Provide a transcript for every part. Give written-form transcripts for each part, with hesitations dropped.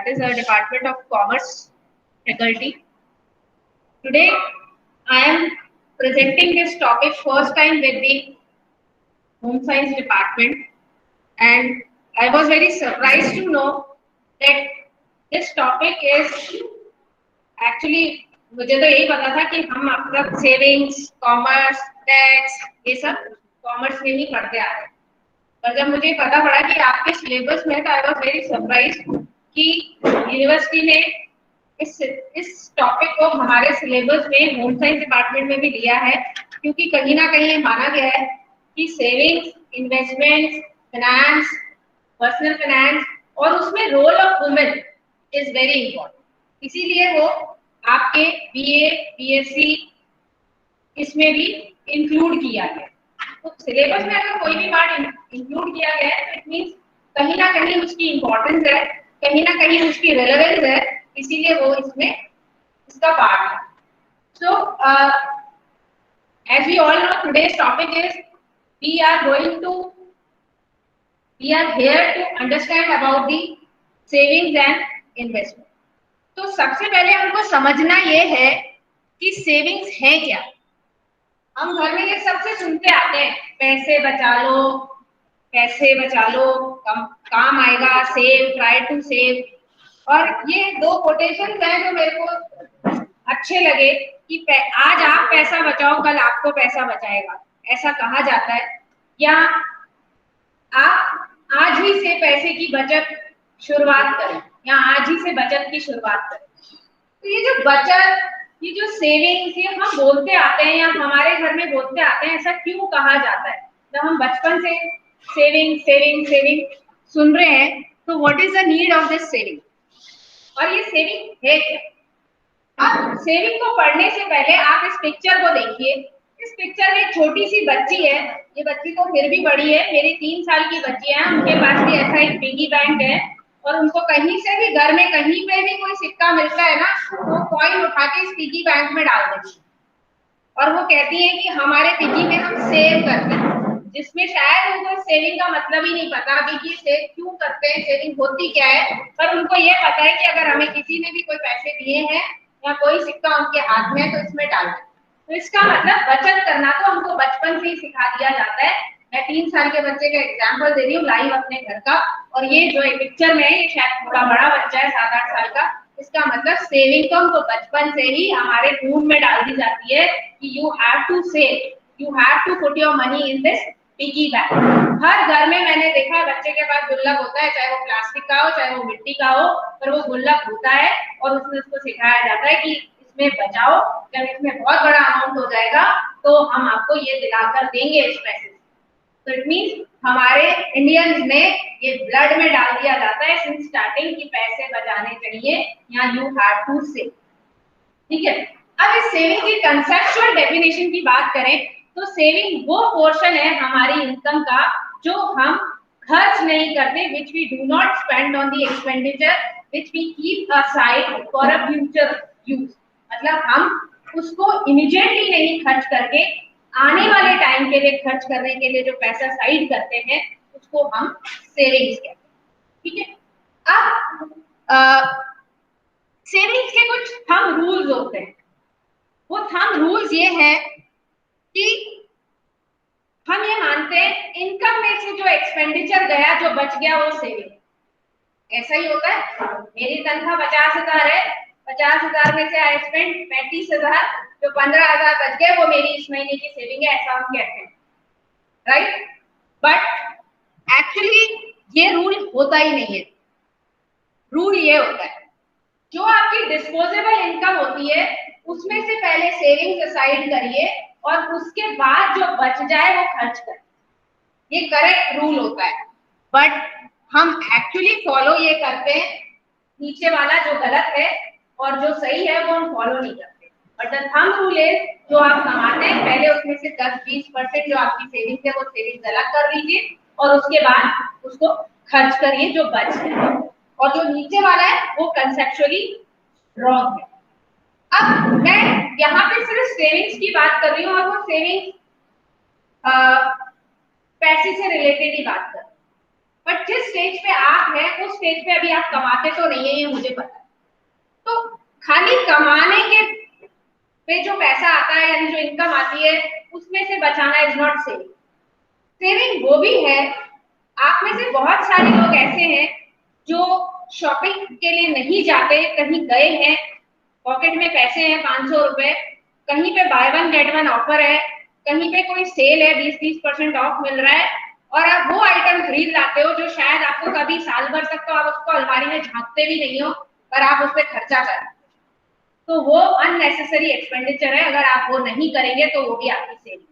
is a Department of Commerce faculty. Today, I am presenting this topic first time with the Home Science Department, and I was very surprised to know that this topic is actually मुझे तो यही पता था कि हम अब तक savings, commerce, tax ये सब कॉमर्स में ही पढ़ते आ रहे हैं, पर जब मुझे पता पड़ा कि आपके सिलेबस में तो आई वाज वेरी सरप्राइज कि यूनिवर्सिटी ने इस टॉपिक को हमारे सिलेबस में होम साइंस डिपार्टमेंट में भी लिया है, क्योंकि कहीं ना कहीं माना गया है कि savings, investments, finance, personal finance और उसमें role of women is very important. इसीलिए वो आपके बीए, बीएससी इसमें भी इंक्लूड किया गया। तो सिलेबस में अगर कोई भी पार्ट इंक्लूड किया गया है तो इट मींस कहीं ना कहीं उसकी इंपॉर्टेंस है, कहीं ना कहीं उसकी रेलेवेंस है, इसीलिए वो इसमें इसका पार्ट है। सो as we all know, today's topic is we are here to understand about the savings and investment. तो सबसे पहले हमको समझना ये है कि सेविंग्स है क्या। हम घर में ये सबसे सुनते आते हैं, पैसे बचा लो, पैसे बचा लो, काम आएगा, सेव, ट्राई टू सेव। और ये दो कोटेशन हैं जो मेरे को अच्छे लगे कि आज आप पैसा बचाओ, कल आपको पैसा बचाएगा, ऐसा कहा जाता है। या आप आज ही से पैसे की बचत शुरुआत करें, या आज ही से बचत की शुरुआत करें। तो ये जो बचत, ये जो सेविंग्स, ये हम बोलते आते हैं या हमारे घर में बोलते आते हैं, ऐसा क्यों कहा जाता है? जब हम बचपन से सेविंग सेविंग सेविंग सुन रहे हैं तो what is the need of this saving, और ये सेविंग है क्या? अब सेविंग को पढ़ने से पहले आप इस पिक्चर को देखिए। इस पिक्चर में एक छोटी सी बच्ची है, ये बच्ची तो फिर भी बड़ी है, मेरी 3 साल की बच्ची है, उनके पास भी ऐसा एक पिगी बैंक है और उनको कहीं से भी घर में कहीं पे भी कोई सिक्का मिलता है ना, वो कॉइन उठा के इस पिगी बैंक में डाल देती है और वो कहती है कि हमारे पिगी में हम सेव करते हैं, जिसमें शायद उनको सेविंग का मतलब ही नहीं पता अभी कि सेव क्यों करते हैं, सेविंग होती क्या है। पर उनको ये पता है कि अगर हमें किसी ने भी कोई पैसे दिए हैं या कोई सिक्का उनके हाथ में है तो इसमें डाल दें। तो इसका मतलब बचत करना तो हमको बचपन से ही सिखा दिया जाता है। मैं 3 साल के बच्चे का एग्जांपल दे रही हूँ लाइव अपने घर का, और ये जो पिक्चर में है ये शायद थोड़ा बड़ा बच्चा है, 7-8 साल का। इसका मतलब सेविंग तो हमको बचपन से ही हमारे खून में डाल दी जाती है कि you have to save, you have to put your money in this piggy bank. हर घर में मैंने देखा बच्चे के पास गुल्लक होता है, चाहे वो प्लास्टिक का हो चाहे वो मिट्टी का हो, पर वो गुल्लक होता है और उसमें उसको सिखाया जाता है कि इसमें बचाओ, जब इसमें बहुत बड़ा अमाउंट हो जाएगा तो हम आपको ये दिलाकर देंगे इस पैसे। तो इट मींस हमारे इंडियंस में ये ब्लड में डाल दिया जाता है सिंस स्टार्टिंग कि पैसे बचाने चाहिए या यू हैव टू सेव। ठीक है, अब इस सेविंग की कंसेप्चुअल डेफिनेशन की बात करें तो सेविंग वो पोर्शन है हमारी इनकम का जो हम खर्च नहीं करते, which we do not spend on the expenditure, which we keep aside for a future use। मतलब हम उसको इमीडिएटली नहीं खर्च करके आने वाले टाइम के लिए खर्च करने के लिए जो पैसा साइड करते हैं उसको हम सेविंग्स कहते हैं। ठीक है, अब सेविंग्स के कुछ थंब रूल्स होते हैं। वो थंब रूल्स ये है कि हम ये मानते हैं इनकम में से जो एक्सपेंडिचर गया, जो बच गया, वो सेविंग। ऐसा ही होता है, मेरी तनख्वाह 50,000 है, 50,000 में से आई स्पेंड 35,000, जो 15,000 बच गए वो मेरी इस महीने की सेविंग है, ऐसा हम कहते हैं, राइट? बट एक्चुअली ये रूल होता ही नहीं है। रूल ये होता है जो आपकी डिस्पोजेबल इनकम होती है उसमें से पहले सेविंग्स असाइड करिए और उसके बाद जो बच जाए वो खर्च करें। ये करेक्ट रूल होता है, बट हम एक्चुअली फॉलो ये करते हैं नीचे वाला जो गलत है और जो सही है वो हम फॉलो नहीं करते। But the thumb rule is जो आप कमाते हैं पहले उसमें से 10-20% जो आपकी सेविंग्स है वो सेविंग्स अलग कर लीजिए और उसके बाद उसको खर्च करिए जो बच गया, और जो नीचे वाला है वो कंसेप्चुअली रॉन्ग है। अब मैं यहाँ पे सिर्फ सेविंग्स की बात कर रही हूँ और वो सेविंग्स पैसे से रिलेटेड ही बात कर रही हूँ। बट जिस स्टेज पे आप हैं उस स्टेज पे अभी आप कमाते तो नहीं है, ये मुझे पता है। तो खाली कमाने के पे जो पैसा आता है यानी जो इनकम आती है उसमें से बचाना इज नॉट सेविंग। सेविंग वो भी है, आप में से बहुत सारे लोग ऐसे हैं जो शॉपिंग के लिए नहीं जाते, कहीं गए हैं, पॉकेट में पैसे हैं 500 रुपए, कहीं पे by one get one offer है, कहीं पे कोई सेल है 20-30% ऑफ मिल रहा है, और आप वो आइटम खरीद लाते हो जो शायद आपको कभी साल भर तक तो आप उसको अलमारी में झांकते भी नहीं हो, पर आप उस पर खर्चा कर, तो वो अननेसेसरी एक्सपेंडिचर है। अगर आप वो नहीं करेंगे तो वो भी आपकी सेविंग।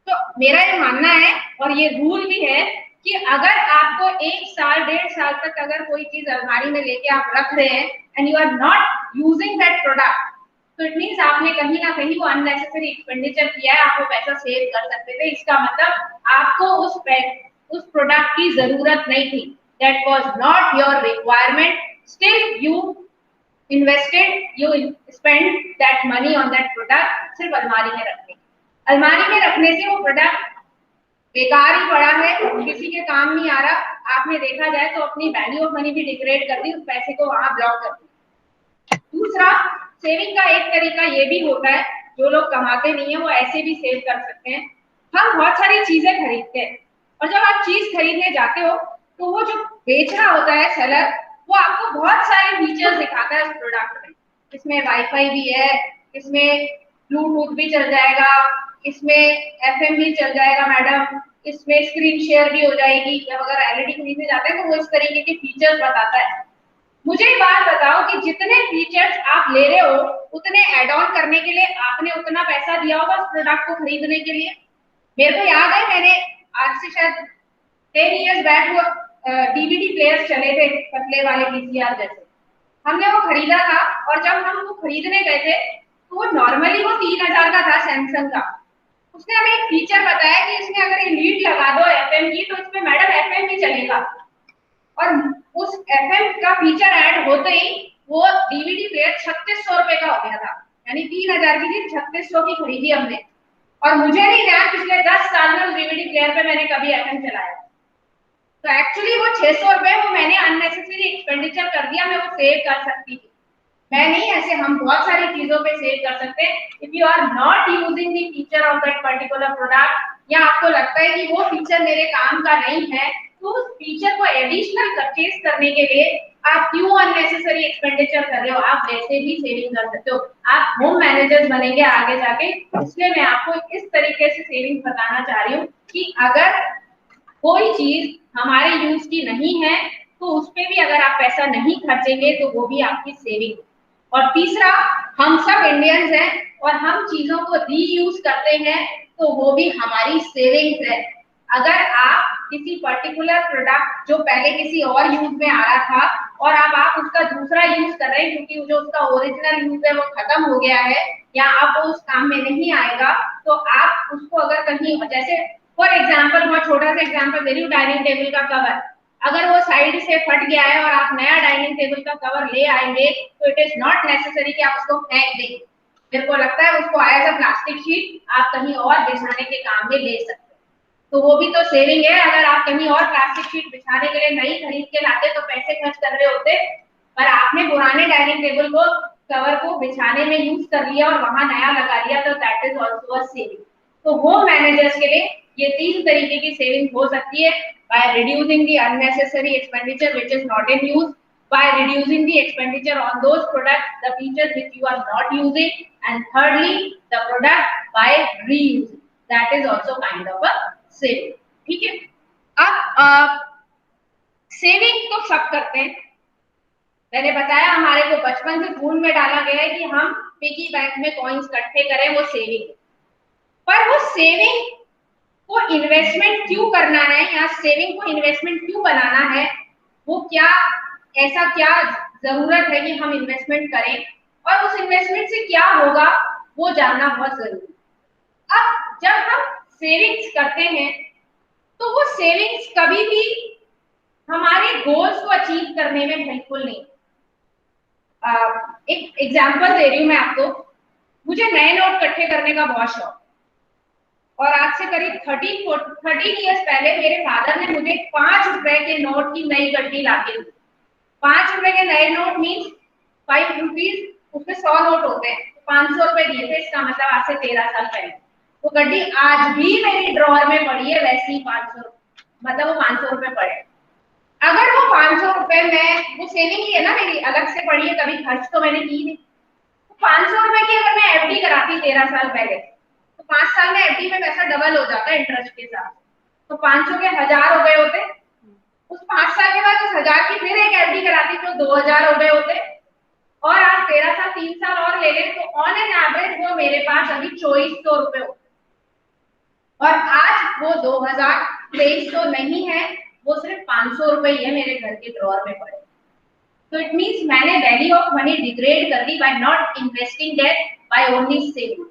तो मेरा ये मानना है और ये रूल भी है कि अगर आपको 1 साल 1.5 साल तक अगर कोई चीज अलमारी में लेके आप रख रहे हैं and you are not using that product, तो इट मीन्स आपने कहीं ना कहीं वो अननेसेसरी एक्सपेंडिचर किया है, आप वो पैसा सेव कर सकते थे। इसका मतलब आपको उस प्रोडक्ट की जरूरत नहीं थी, that was not your requirement, still you invested, you spend that money on that product सिर्फ अलमारी में रखने। अलमारी में रखने से वो प्रोडक्ट बेकार ही पड़ा है, किसी के काम नहीं आ रहा, आपने देखा जाए तो अपनी वैल्यू ऑफ मनी भी डिग्रेड कर दी, उस पैसे को वहां ब्लॉक कर दिया। दूसरा, सेविंग का एक तरीका ये भी होता है, जो लोग कमाते नहीं है वो ऐसे भी सेव कर सकते हैं। हम बहुत सारी चीजें खरीदते हैं और जब आप चीज खरीदने जाते हो तो वो जो बेच रहा होता है सेलर, वो आपको बहुत सारे फीचर्स दिखाता है उस प्रोडक्ट में। इसमें वाईफाई भी है, इसमें ब्लूटूथ भी चल जाएगा, इसमें एफएम भी चल जाएगा मैडम, इसमें स्क्रीन शेयर भी हो जाएगी। जब अगर एलईडी खरीदने जाते हैं तो वो इस तरीके के फीचर्स बताता है। मुझे एक बात बताओ कि जितने फीचर्स आप ले रहे हो उतने एड ऑन करने के लिए आपने उतना पैसा दिया होगा उस प्रोडक्ट को खरीदने के लिए। मेरे को याद है, मैंने आज से शायद 10 years बैक वो डीवीडी प्लेयर्स चले थे पतले वाले पीसीआर जैसे, हमने वो खरीदा था और जब हम वो खरीदने गए थे तो वो नॉर्मली वो 3,000 का था सैमसंग का। उसने हमें एक फीचर बताया कि इसमें अगर ये लीड लगा दो एफएम की तो इसमें मैडम एफएम भी चलेगा, और उस एफएम का फीचर ऐड होते ही वो डीवीडी प्लेयर 3600 रुपए का हो गया था। यानी 3,000 की चीज 3600 की खरीदी हमने, और मुझे नहीं ध्यान पिछले 10 साल में उस डीवीडी प्लेयर पे मैंने कभी एफएम चलाया। तो एक्चुअली वो 600 रुपए वो मैंने अननेसेसरी एक्सपेंडिचर कर दिया, मैं वो सेव कर सकती थी। मैं नहीं, ऐसे हम बहुत सारी चीजों पे सेव कर सकते हैं। If you are not using the feature of that particular product, या आपको लगता है कि वो फीचर मेरे काम का नहीं है, तो उस फीचर को एडिशनल परचेज करने के लिए आप क्यों अननेसेसरी एक्सपेंडिचर कर रहे हो? आप वैसे भी सेविंग कर सकते हो, आप होम मैनेजर्स बनेंगे आगे जाके। इसलिए मैं आपको इस तरीके से सेविंग बताना चाह रही हूँ कि अगर कोई चीज हमारे यूज की नहीं है तो उस पे भी अगर आप पैसा नहीं खर्चेंगे तो वो भी आपकी सेविंग। और तीसरा, हम सब इंडियंस हैं और हम चीजों को रीयूज करते हैं तो वो भी हमारी सेविंग्स है। अगर आप किसी पर्टिकुलर प्रोडक्ट जो पहले किसी और यूज में आ रहा था और अब आप उसका दूसरा यूज कर रहे हैं क्योंकि जो उसका ओरिजिनल यूज है वो खत्म हो गया है या अब वो उस काम में नहीं आएगा, तो आप उसको अगर कहीं, जैसे फॉर एग्जाम्पल, बहुत छोटा सा एग्जाम्पल दे रही हूँ, डाइनिंग टेबल का कवर, अगर वो साइड से फट गया है और आप नया डाइनिंग टेबल का कवर ले आएंगे तो इट इज नॉट नेसेसरी कि आप उसको फेंक दें। मेरे को लगता है उसको एज अ प्लास्टिक शीट आप कहीं और बिछाने के काम में ले सकते हैं, तो वो भी तो सेविंग है। अगर आप कहीं और प्लास्टिक शीट बिछाने के लिए नई खरीद के लाते तो पैसे खर्च कर रहे होते, पर आपने पुराने डाइनिंग टेबल को कवर को बिछाने में यूज कर लिया और वहां नया लगा लिया, तो that is also a saving. तो होम मैनेजर्स के लिए ये 3 तरीके की सेविंग हो सकती है, by reducing the unnecessary expenditure which is not in use, by reducing the expenditure on those products, the features which you are not using, and thirdly, the product by reusing. That is also kind of a saving. ठीक है? अब saving तो सब करते हैं, मैंने बताया हमारे को बचपन से खून में डाला गया है कि हम पिगी बैंक में कॉइन्स इकट्ठे करें, वो सेविंग। पर वो सेविंग को इन्वेस्टमेंट क्यों करना है या सेविंग को इन्वेस्टमेंट क्यों बनाना है, वो क्या, ऐसा क्या जरूरत है कि हम इन्वेस्टमेंट करें और उस इन्वेस्टमेंट से क्या होगा वो जानना बहुत जरूरी है। अब जब हम सेविंग्स करते हैं तो वो सेविंग्स कभी भी हमारे गोल्स को अचीव करने में हेल्पफुल नहीं। एक एग्जांपल दे रही हूँ मैं आपको, मुझे नए नोट इकट्ठे करने का बहुत शौक, और आज से करीब 13 ईयर्स पहले मेरे फादर ने मुझे 5 रुपए के नोट की नई गड्डी ला के दी। 5 रुपए के नए नोट मीन्स 5 रुपीज, उसमें 100 नोट होते हैं, 500 रुपए दिए थे। इसका मतलब आज से 13 साल पहले। वो गड्डी आज भी मेरी ड्रॉअर में पड़ी है, वैसी 500, मतलब वो 500 रुपए पड़े। अगर वो 500 रुपए में, वो सेविंग ही है ना मेरी, अलग से पड़ी है, कभी खर्च तो मैंने की नहीं। 500 रुपए की अगर मैं एफडी कराती 13 साल पहले, तो 5 साल में एफडी में पैसा डबल हो जाता है इंटरेस्ट के साथ। तो 500 के 1000 हो गए होते। उस 5 साल के बाद उस 1000 की फिर एक एफडी कराती तो 2000 हो गए होते। और आज 13 साल, 3 साल और ले लें तो ऑन एन एवरेज वो मेरे पास अभी 2400 रुपए होते। और आज वो 2023 तो नहीं है, वो सिर्फ 500 रुपए ही है मेरे घर के ड्रॉअर में पड़े। तो इट मीन्स मैंने वैल्यू ऑफ मनी डिग्रेड कर दी by not investing that, by only saving.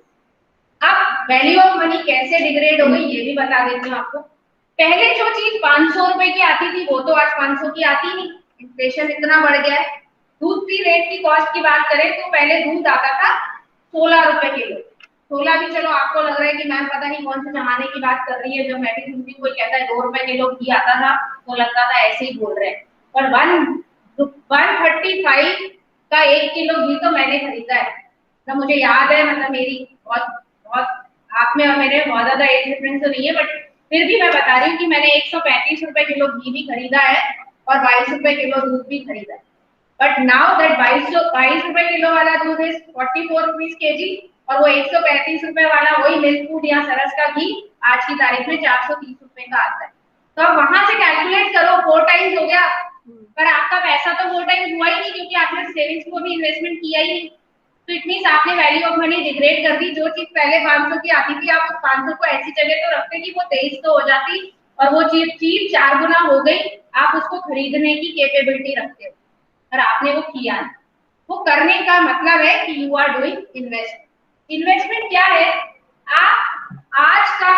अब वैल्यू ऑफ मनी कैसे डिग्रेड हो गई ये भी बता देती हूँ आपको। पहले जो चीज 500 रुपए की आती थी वो तो आज 500 की आती नहीं, इन्फ्लेशन इतना बढ़ गया है। दूध की रेट की कॉस्ट की बात करें तो पहले दूध आता था 16 रुपए किलो। 16 भी चलो आपको लग रहा है कि मैम पता नहीं कौन से जमाने की बात कर रही है, जब मैं भी सुनती कोई कहता है 2 रुपए किलो घी आता था तो लगता था ऐसे ही बोल रहे हैं। पर 135 का 1 किलो घी तो मैंने खरीदा है। तो मुझे याद है, मतलब मेरी बहुत बहुत आप में और मेरे बहुत ज्यादा एज डिफरेंस तो नहीं है, बट फिर भी मैं बता रही हूँ कि मैंने 135 रुपए किलो घी भी खरीदा है और 22 रुपए किलो दूध भी खरीदा है। बट नाउ दैट 22 रुपए किलो वाला दूध इज 44 रुपीज केजी, और वो 135 रुपए वाला वही मिल्क फूड या सरस का घी आज की तारीख में 430 रुपए का आता है। तो अब वहां से कैलकुलेट करो, 4 टाइम्स हो गया। पर आपका पैसा तो 4 टाइम्स हुआ ही नहीं, क्योंकि आपने सेविंग्स को भी इन्वेस्टमेंट किया ही नहीं। तो इट मींस आपने वैल्यू ऑफ मनी डिग्रेड कर दी। जो चीज पहले 500 की आती थी, आप उस 500 को ऐसी जगह तो रखते कि वो 23 तो हो जाती, और वो चीज 4 गुना हो गई। आप उसको खरीदने की कैपेबिलिटी रखते हो, पर आपने वो किया नहीं। वो करने का मतलब है कि you are doing investment. Investment क्या है? आप आज का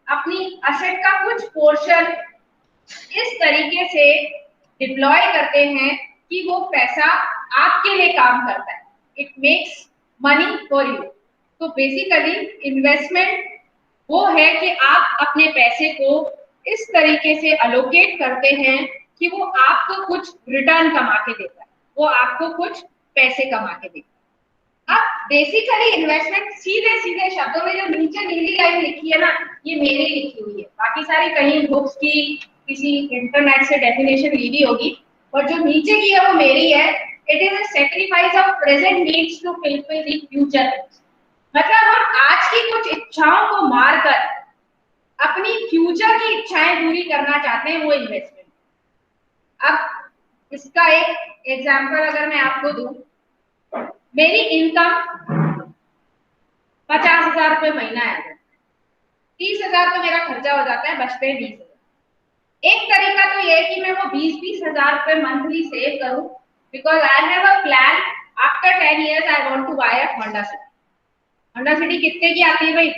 अपनी असेट का कुछ पोर्शन इस तरीके से डिप्लॉय करते हैं कि वो पैसा आपके लिए काम करता है। It makes money for you. तो बेसिकली इन्वेस्टमेंट वो है कि आप अपने पैसे को इस तरीके से अलोकेट करते हैं कि वो आपको कुछ रिटर्न कमा के देता है, वो आपको कुछ पैसे कमा के देता है। अब बेसिकली इन्वेस्टमेंट सीधे सीधे शब्दों में जो नीचे नीली लाइन लिखी है ना, ये मेरी लिखी हुई है। बाकी सारी कहीं बुक्स की, किसी इंटरनेट से डेफिनेशन ली हुई होगी, और जो नीचे की है वो मेरी है। It is a sacrifice of present needs to fulfil the future needs. मतलब हम आज की कुछ इच्छाओं को मारकर अपनी फ्यूचर की इच्छाएं पूरी करना चाहते हैं, वो इन्वेस्टमेंट। अब इसका एक एग्जांपल अगर मैं आपको दूं, मेरी इनकम 50,000 रुपए महीना है, 30,000 तो मेरा खर्चा हो जाता है, बचते हैं 20,000। एक तरीका तो ये है कि मैं वो 20-20 हजार रुपए मंथली सेव करूं, because I have a plan after 10 years I want to buy a Honda City. Honda City कितने की आती है भाई?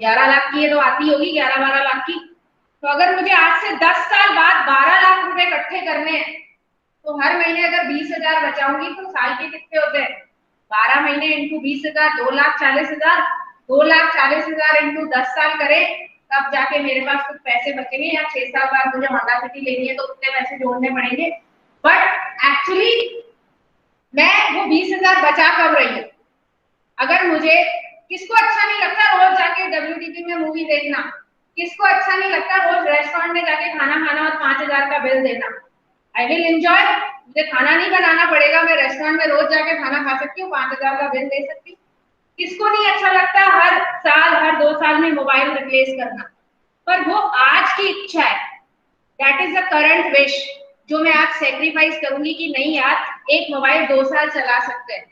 11 लाख की है तो आती होगी 11-12 लाख की। तो अगर मुझे आज से 10 साल बाद 12 लाख रुपए इकट्ठे करने हैं, तो हर महीने अगर 20,000 बचाऊंगी तो साल के कितने होते हैं? 12 महीने इंटू 20,000, 2,40,000। 2,40,000 इंटू 10 साल करें, तब जाके मेरे पास कुछ पैसे बचेंगे। या 6 साल बाद मुझे होंडा सिटी लेनी है तो उतने पैसे जोड़ने पड़ेंगे। बट एक्चुअली मैं वो 20,000 बचा कब रही हूँ? अगर मुझे, किसको अच्छा नहीं लगता रोज जाके WTP में मूवी देखना? किसको अच्छा नहीं लगता रोज रेस्टोरेंट में जाके खाना खाना और 5,000 का बिल देना? I will enjoy. मुझे खाना नहीं बनाना पड़ेगा, मैं रेस्टोरेंट में रोज जाके खाना खा सकती हूँ, 5,000 का बिल दे सकती हूँ। किसको नहीं अच्छा लगता हर साल, हर 2 साल में मोबाइल रिप्लेस करना? पर वो आज की इच्छा है, that is the current wish, जो मैं आज सेक्रीफाइस करूंगी कि नहीं यार, एक मोबाइल 2 साल चला सकते हैं।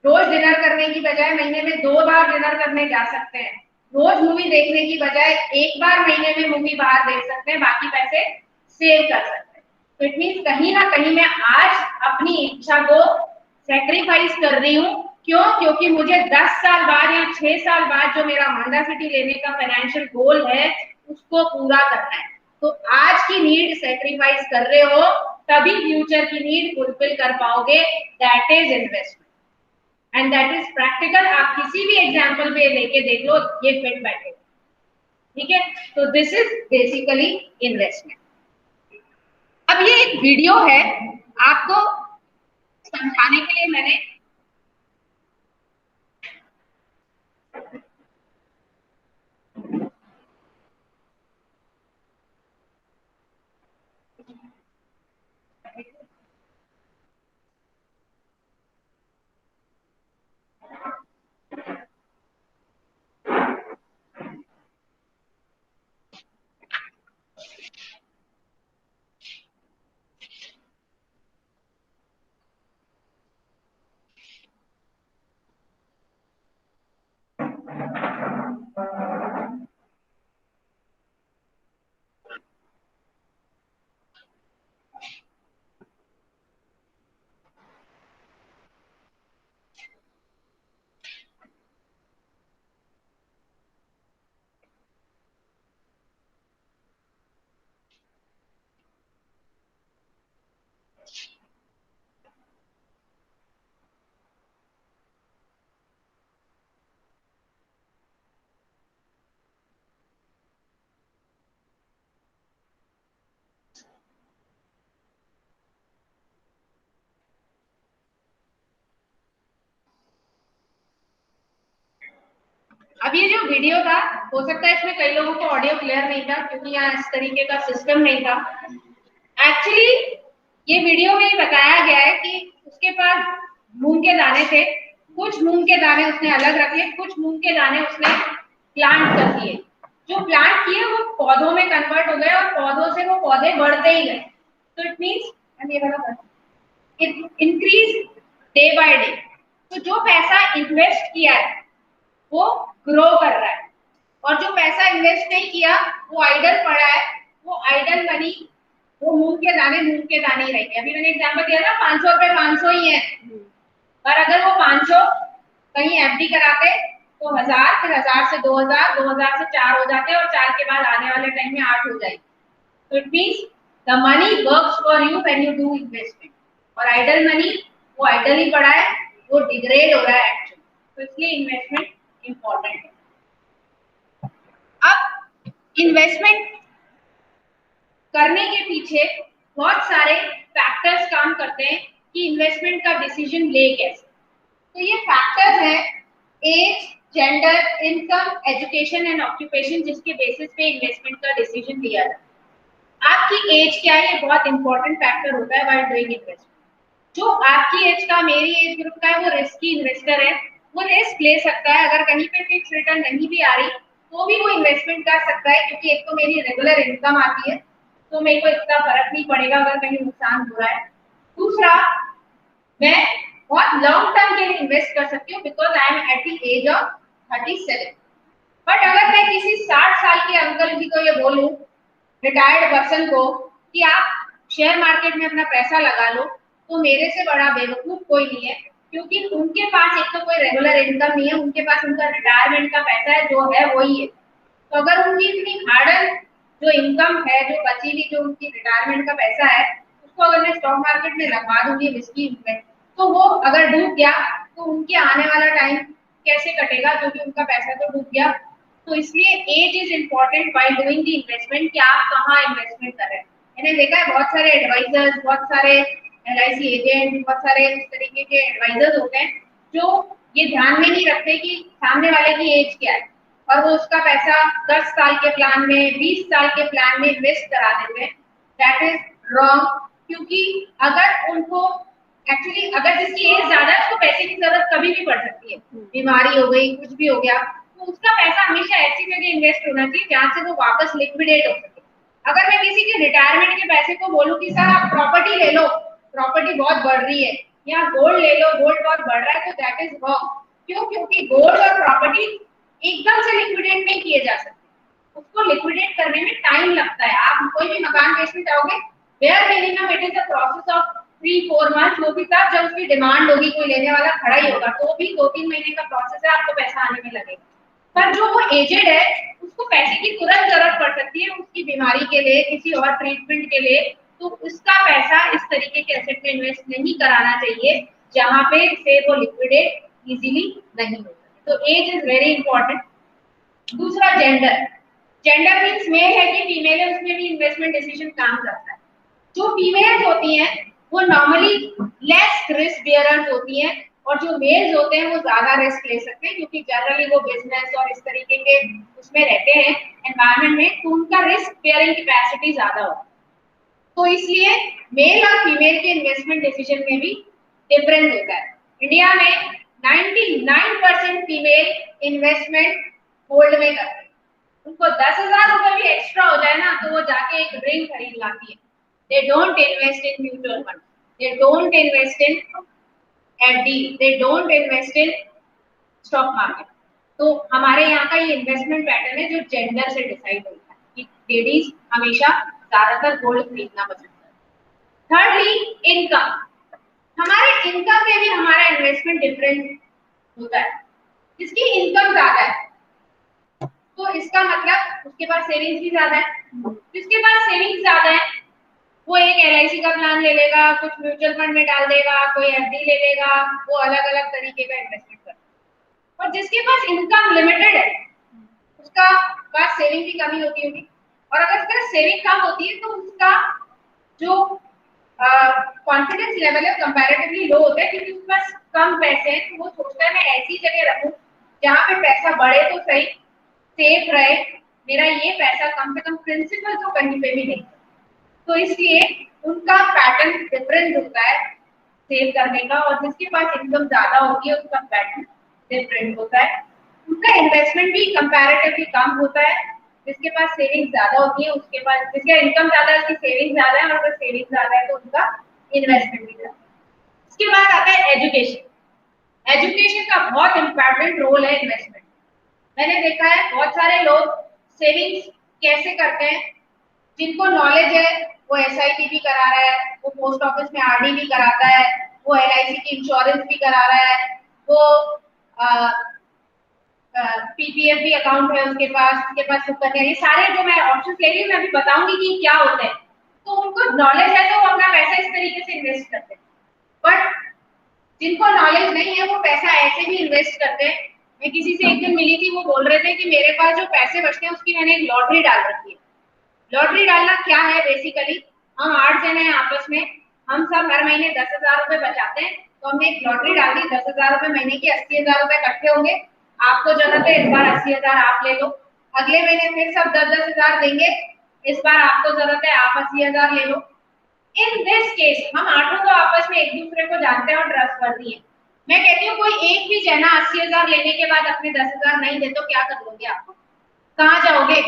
रोज डिनर करने की बजाय महीने में 2 बार डिनर करने जा सकते हैं। रोज मूवी देखने की बजाय 1 बार महीने में मूवी बाहर देख सकते हैं, बाकी पैसे सेव कर सकते हैं। तो इट मीन्स कहीं ना कहीं मैं आज अपनी इच्छा को सैक्रिफाइस कर रही हूँ। क्यों? क्योंकि मुझे 10 साल बाद या 6 साल बाद जो मेरा होंडा सिटी लेने का फाइनेंशियल गोल है, उसको पूरा करना है। तो आज की नीड सैक्रिफाइस कर रहे हो, तभी फ्यूचर की नीड फुलफिल कर पाओगे। That is investment. And that is practical. आप किसी भी एग्जाम्पल पे लेके देख लो, ये फिट बैठे, ठीक है। तो दिस इज बेसिकली इन्वेस्टमेंट। अब ये एक वीडियो है, आपको समझाने के लिए मैंने अब ये जो वीडियो था, हो सकता है इसमें कई लोगों को ऑडियो क्लियर नहीं था क्योंकि यहाँ इस तरीके का सिस्टम नहीं था। एक्चुअली ये वीडियो में बताया गया है कि उसके पास मूंग के दाने थे, कुछ मूंग के दाने उसने अलग रखे, कुछ मूंग के दाने उसने प्लांट कर दिए। जो प्लांट किए वो पौधों में कन्वर्ट हो गए और पौधों से वो पौधे बढ़ते ही गए। तो it means it increase day by day. तो जो पैसा इन्वेस्ट किया है वो ग्रो कर रहा है, और जो पैसा इन्वेस्ट नहीं किया वो आइडल पड़ा है, वो आइडल मनी, वो मूंग के दाने ही रह गए। अभी मैंने एग्जांपल दिया था 500 रुपए 500 ही है, पर अगर वो 500 कहीं एफडी कराते तो 1000, फिर 1000 से 2000, 2000 से 4 हो जाते और 4 के बाद आने वाले टाइम में 8 हो जाएगी। तो it means the money works for you when you do investment. और आइडल मनी वो आइडल ही पड़ा है, वो डिग्रेड हो रहा है एक्चुअली। तो इसलिए इन्वेस्टमेंट इंपॉर्टेंट है। अब इन्वेस्टमेंट करने के पीछे बहुत सारे फैक्टर्स काम करते हैं कि इन्वेस्टमेंट का डिसीजन ले कैसे। तो ये फैक्टर्स है age, gender, income, education and occupation, जिसके बेसिस पे इन्वेस्टमेंट का डिसीजन लिया जाता है। आपकी एज क्या है, ये बहुत इंपॉर्टेंट फैक्टर होता है व्हाइल डूइंग इन्वेस्टमेंट। जो आपकी एज का, मेरी एज ग्रुप का है, वो रिस्की इन्वेस्टर है, वो रिस्क ले सकता है। अगर कहीं पे फिक्स रिटर्न नहीं भी आ रही तो भी वो इन्वेस्टमेंट कर सकता है, क्योंकि एक तो मेरी रेगुलर इनकम आती है, तो मेरे को इतना फर्क नहीं पड़ेगा अगर कहीं नुकसान हो रहा है। दूसरा, मैं बहुत लॉन्ग टर्म के लिए इन्वेस्ट कर सकती हूँ because I am at the age of 37। But अगर मैं किसी 60 साल के अंकल जी को ये बोलूं, रिटायर्ड पर्सन को, कि आप शेयर मार्केट में अपना पैसा लगा लो, तो मेरे से बड़ा बेवकूफ कोई नहीं है, क्योंकि उनके पास एक तो कोई रेगुलर इनकम नहीं है, उनके पास उनका रिटायरमेंट का पैसा है, जो है वही है। तो अगर उनकी इतनी हार्डन जो इनकम है, जो बची हुई जो उनकी रिटायरमेंट का पैसा है, उसको अगर मैं स्टॉक मार्केट में लगवा दूंगी रिस्की में, तो वो अगर डूब गया तो उनके आने वाला टाइम कैसे कटेगा, क्योंकि उनका पैसा तो डूब गया। तो इसलिए age is important while doing the investment, कि आप कहाँ इन्वेस्टमेंट कर रहे हैं। मैंने देखा है बहुत सारे एडवाइजर्स, बहुत सारे एलआईसी एजेंट, बहुत सारे इस तरीके के एडवाइजर्स होते हैं जो ये ध्यान में नहीं रखते कि सामने वाले की एज क्या है, और वो उसका पैसा 10 साल के प्लान में, 20 साल के प्लान में इन्वेस्ट करा देते हैं। दैट इज रॉन्ग, क्योंकि अगर उनको एक्चुअली अगर जिसकी एज ज्यादा है उसको पैसे की जरूरत कभी भी पड़ सकती है, बीमारी हो गई, कुछ भी हो गया, तो उसका पैसा हमेशा ऐसी जगह इन्वेस्ट होना चाहिए जहां से वो वापस लिक्विडेट हो सके। अगर मैं किसी के रिटायरमेंट के पैसे को बोलूं कि सर आप प्रॉपर्टी ले लो, प्रॉपर्टी बहुत बढ़ रही है, या गोल्ड ले लो, गोल्ड बहुत बढ़ रहा है, तो दैट इज रॉन्ग। क्यों? क्योंकि गोल्ड और प्रॉपर्टी एकदम से लिक्विडेट नहीं किए जा सकते, उसको लिक्विडेट करने में टाइम लगता है। आप कोई भी मकान बेचने जाओगे, where minimum it is a process of 3-4 month, वो भी तब जब उसकी डिमांड होगी, कोई लेने वाला खड़ा ही होगा, तो भी 2-3 महीने का प्रोसेस है, आपको पैसा आने में लगेगा। पर जो वो एजेड है, उसको पैसे की तुरंत जरूरत पड़ सकती है, उसकी बीमारी के लिए, किसी और ट्रीटमेंट के लिए, तो उसका पैसा इस तरीके के एसेट में इन्वेस्ट नहीं कराना चाहिए जहां पे से वो लिक्विडेट इजीली नहीं हो सकते। तो एज इज वेरी इंपॉर्टेंट। दूसरा जेंडर, जेंडर मीन्स मेल है कि फीमेल है, उसमें भी इन्वेस्टमेंट डिसीजन काम करता है। जो फीमेल्स होती हैं वो नॉर्मली लेस रिस्क बियरर्स होती हैं, और जो मेल्स होते हैं वो ज्यादा रिस्क ले सकते हैं, क्योंकि जनरली वो बिजनेस और इस तरीके के उसमें रहते हैं एनवायरनमेंट में, तो उनका रिस्क बियरिंग कैपेसिटी ज्यादा होती है। तो इसलिए मेल और फीमेल के इन्वेस्टमेंट डिसीजन में भी डिफरेंस होता है। इंडिया में 99% फीमेल इन्वेस्टमेंट गोल्ड में करते हैं। उनको 10,000 रुपए भी एक्स्ट्रा हो जाए ना तो वो जाके एक ड्रिंक खरीद लाती है। They don't invest in mutual fund. They don't invest in FD. They don't invest in stock market. तो हमारे यहाँ का ये इन्वेस्टमेंट पैटर्न है जो जेंडर से डिसाइड होता है कि लेडीज हमेशा ज्यादातर गोल्ड खरीदना पसंद करती है। थर्डली इनकम, हमारे इनकम में भी हमारा इन्वेस्टमेंट डिफरेंस होता है। जिसकी इनकम ज्यादा है तो इसका मतलब उसके पास सेविंग्स भी ज्यादा है। जिसके पास सेविंग्स ज्यादा है वो एक LIC का प्लान ले लेगा, कुछ म्यूचुअल फंड में डाल देगा, कोई FD ले लेगा, वो अलग अलग तरीके का इन्वेस्टमेंट करता है। और जिसके पास इनकम लिमिटेड है उसका पास सेविंग की कमी होती होगी, और अगर उसका सेविंग कम होती है तो उसका जो कॉन्फिडेंस लेवल है कंपैरेटिवली लो होता है, क्योंकि उसके पास कम पैसे हैं। तो वो सोचता है मैं ऐसी जगह रखूं जहाँ पे पैसा बढ़े तो सही, सेफ रहे, मेरा ये पैसा कम से कम प्रिंसिपल तो कहीं पे भी नहीं। तो इसलिए उनका पैटर्न डिफरेंट होता है सेव करने का, और जिसके पास इनकम ज्यादा होती है उसका पैटर्न डिफरेंट होता है। उनका इन्वेस्टमेंट भी कंपैरेटिवली कम होता है। जिसके पास सेविंग ज्यादा होती है उसके पास, जिसका इनकम ज्यादा है उसकी सेविंग ज्यादा है, और अगर सेविंग ज्यादा है तो उनका इन्वेस्टमेंट भी ज्यादा है। इसके बाद आता है एजुकेशन। एजुकेशन का बहुत इंपॉर्टेंट रोल है इन्वेस्टमेंट। मैंने देखा है बहुत सारे लोग सेविंग्स कैसे करते हैं, जिनको नॉलेज है वो SIP भी करा रहा है, वो पोस्ट ऑफिस में RD भी कराता है, वो LIC की इंश्योरेंस भी करा रहा है, वो PPF भी अकाउंट है उसके पास सुकन्या, ये सारे जो मैं ऑप्शंस ले रही हूँ मैं अभी बताऊंगी कि क्या होते हैं। तो उनको नॉलेज है तो वो अपना पैसा इस तरीके से इन्वेस्ट करते हैं, बट जिनको नॉलेज नहीं है वो पैसा ऐसे भी इन्वेस्ट करते हैं। मैं किसी से एक दिन मिली थी, वो बोल रहे थे कि मेरे पास जो पैसे बचते हैं उसकी मैंने एक लॉटरी डाल रखी है। लॉटरी डालना क्या है, बेसिकली हम 8 जने हैं आपस में, हम सब हर महीने 10,000 रुपए बचाते हैं, तो हमने एक लॉटरी डाल दी, 10,000 रुपए महीने की 80,000 रुपए इकट्ठे होंगे। आपको जरूरत है इस बार 80,000 आप ले लो, अगले महीने फिर सब 10,000 देंगे, इस बार आपको जरूरत है आप 80,000 ले लो। इन दिस केस हम आठों को आपस में एक दूसरे को जानते हैं और ट्रस्ट करती है। मैं कहती हूँ कोई एक भी जना 80,000 लेने के बाद अपने 10,000 नहीं दे तो क्या कर लोगे आप? कहाँ जाओगे?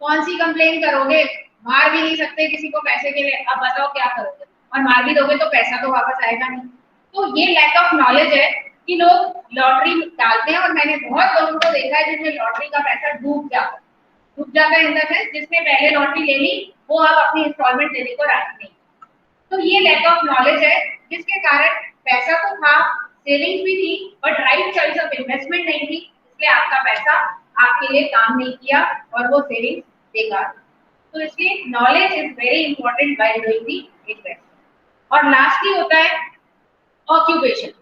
कौन सी कंप्लेन करोगे? मार भी नहीं सकते किसी को पैसे के लिए, अब बताओ क्या करोगे? और मार भी दोगे तो पैसा तो वापस आएगा नहीं। तो ये लैक ऑफ नॉलेज है कि लोग लॉटरी डालते हैं, और मैंने बहुत लोगों को देखा है जिसमें लॉटरी का पैसा डूब जाता है इन द सेंस जिसने पहले लॉटरी ले ली वो अब अपनी इंस्टॉलमेंट देने को राजी नहीं। तो ये लैक ऑफ नॉलेज है जिसके कारण पैसा तो था, सेविंग्स भी थी, but right choice of investment नहीं थी, इसलिए आपका पैसा आपके लिए काम नहीं किया और वो सेविंग्स बेकार। तो इसलिए knowledge is very important while doing the investment. और लास्टली होता है ऑक्यूपेशन।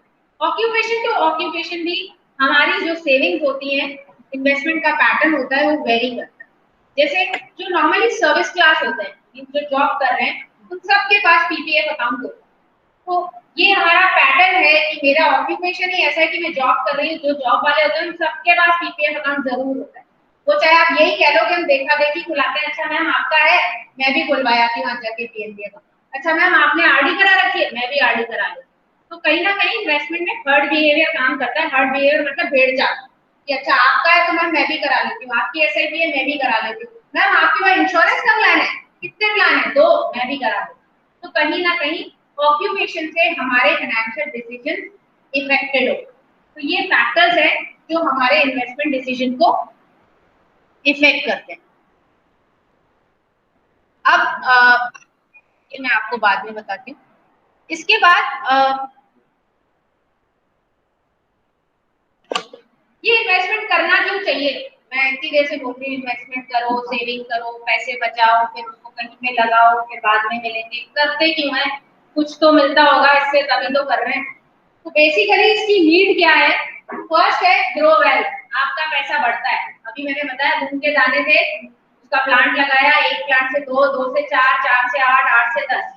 ऑक्यूपेशन टू ऑक्यूपेशन भी हमारी जो सेविंग्स होती है, इन्वेस्टमेंट का पैटर्न होता है वो वेरी करता है। जैसे जो नॉर्मली सर्विस क्लास होते हैं जो जॉब कर रहे हैं उन सबके पास PPF अकाउंट होता है। तो ये हमारा पैटर्न है कि मेरा ऑक्यूपेशन ही ऐसा है कि मैं जॉब कर रही हूँ, जो जॉब वाले होते हैं उन सबके पास PPF अकाउंट जरूर होता है। वो चाहे आप यही कह लो कि हम देखा देखी खुलाते हैं, अच्छा मैम आपका है मैं भी खुलवाया थी वहां जाके PNB अकाउंट, अच्छा मैम आपने RD करा रखी है मैं भी RD करा लेती। तो कहीं ना कहीं इन्वेस्टमेंट में हर्ड बिहेवियर काम करता है। हर्ड बिहेवियर मतलब भेड़ चाल कि अच्छा आपका है तो मैम मैं भी करा लेती हूँ, आपकी SIP है मैं भी करा लेती हूँ, मैम आपके पास इंश्योरेंस का प्लान है कितने प्लान है 2 मैं भी करा लूँ। तो कहीं ना कहीं ऑक्यूपेशन से हमारे फाइनेंशियल डिसीजन इफेक्टेड हो। तो ये फैक्टर्स है जो हमारे इन्वेस्टमेंट डिसीजन को इफेक्ट करते हैं। अब ये मैं आपको बाद में बताती हूँ। इसके बाद ये इन्वेस्टमेंट करना क्यों चाहिए? मैं इतनी देर से बोल रही हूँ इन्वेस्टमेंट करो, सेविंग करो, पैसे बचाओ, फिर उसको कहीं पे लगाओ, फिर बाद में मिलेंगे, करते क्यों है? कुछ तो मिलता होगा इससे तभी तो कर रहे हैं। तो बेसिकली इसकी नीड क्या है? फर्स्ट है ग्रो वेल्थ, आपका पैसा बढ़ता है। अभी मैंने बताया मूंग के दाने थे, उसका प्लांट लगाया, एक प्लांट से दो, दो से चार, चार से आठ, आठ से 10।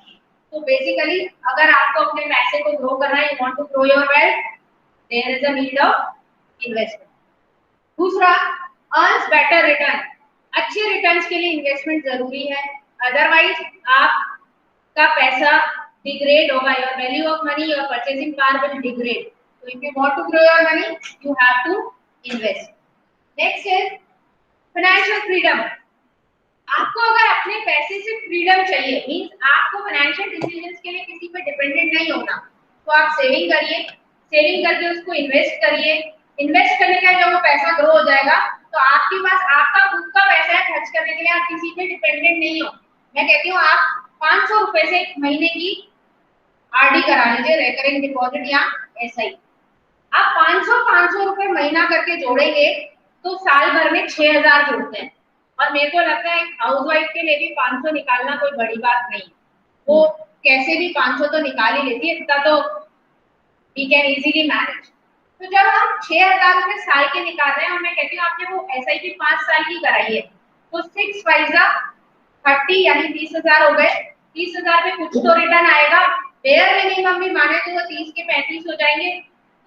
तो बेसिकली अगर आपको अपने पैसे को ग्रो करना है, you want to grow your wealth, there is a need of investment. दूसरा, अर्न्स बेटर रिटर्न, अच्छे रिटर्न्स के लिए इन्वेस्टमेंट जरूरी है, अदरवाइज आपका पैसा डिग्रेड होगा, your value of money, your purchasing power will degrade. So if you want to grow your money, you have to invest. Next is financial freedom. आपको अगर अपने पैसे से फ्रीडम चाहिए, मींस आपको फाइनेंशियल डिसीजंस के लिए किसी पे डिपेंडेंट नहीं होना, तो आप सेविंग करिए, सेविंग करके उसको इन्वेस्ट करिए। इन्वेस्ट करने का जब वो पैसा ग्रो हो जाएगा तो आपके पास आपका खुद का पैसा है खर्च करने के लिए, आप किसी पे डिपेंडेंट नहीं हो। मैं कहती हूँ आप 500 रुपए से एक महीने की आरडी करा लीजिए, रेकरिंग डिपॉजिट या एसआई। आप 500 रुपए महीना करके जोड़ेंगे तो साल भर में 6000 जोड़ते हैं। और मेरे को लगता है हाउस वाइफ के लिए भी 500 निकालना कोई बड़ी बात नहीं, वो कैसे भी 500 तो निकाल ही लेती है, इतना तो वी कैन इजीली मैनेज। तो जब हम 6000 रुपए साल के निकाल रहे हैं, और मैं कहती हूँ आपने वो एसआईपी 5 साल की कराई है, तो 6 5 30 यानी 30,000 हो गए। 30,000 पे कुछ तो रिटर्न आएगा, बेयर मिनिमम भी माने तो वो 30 के 35 हो जाएंगे।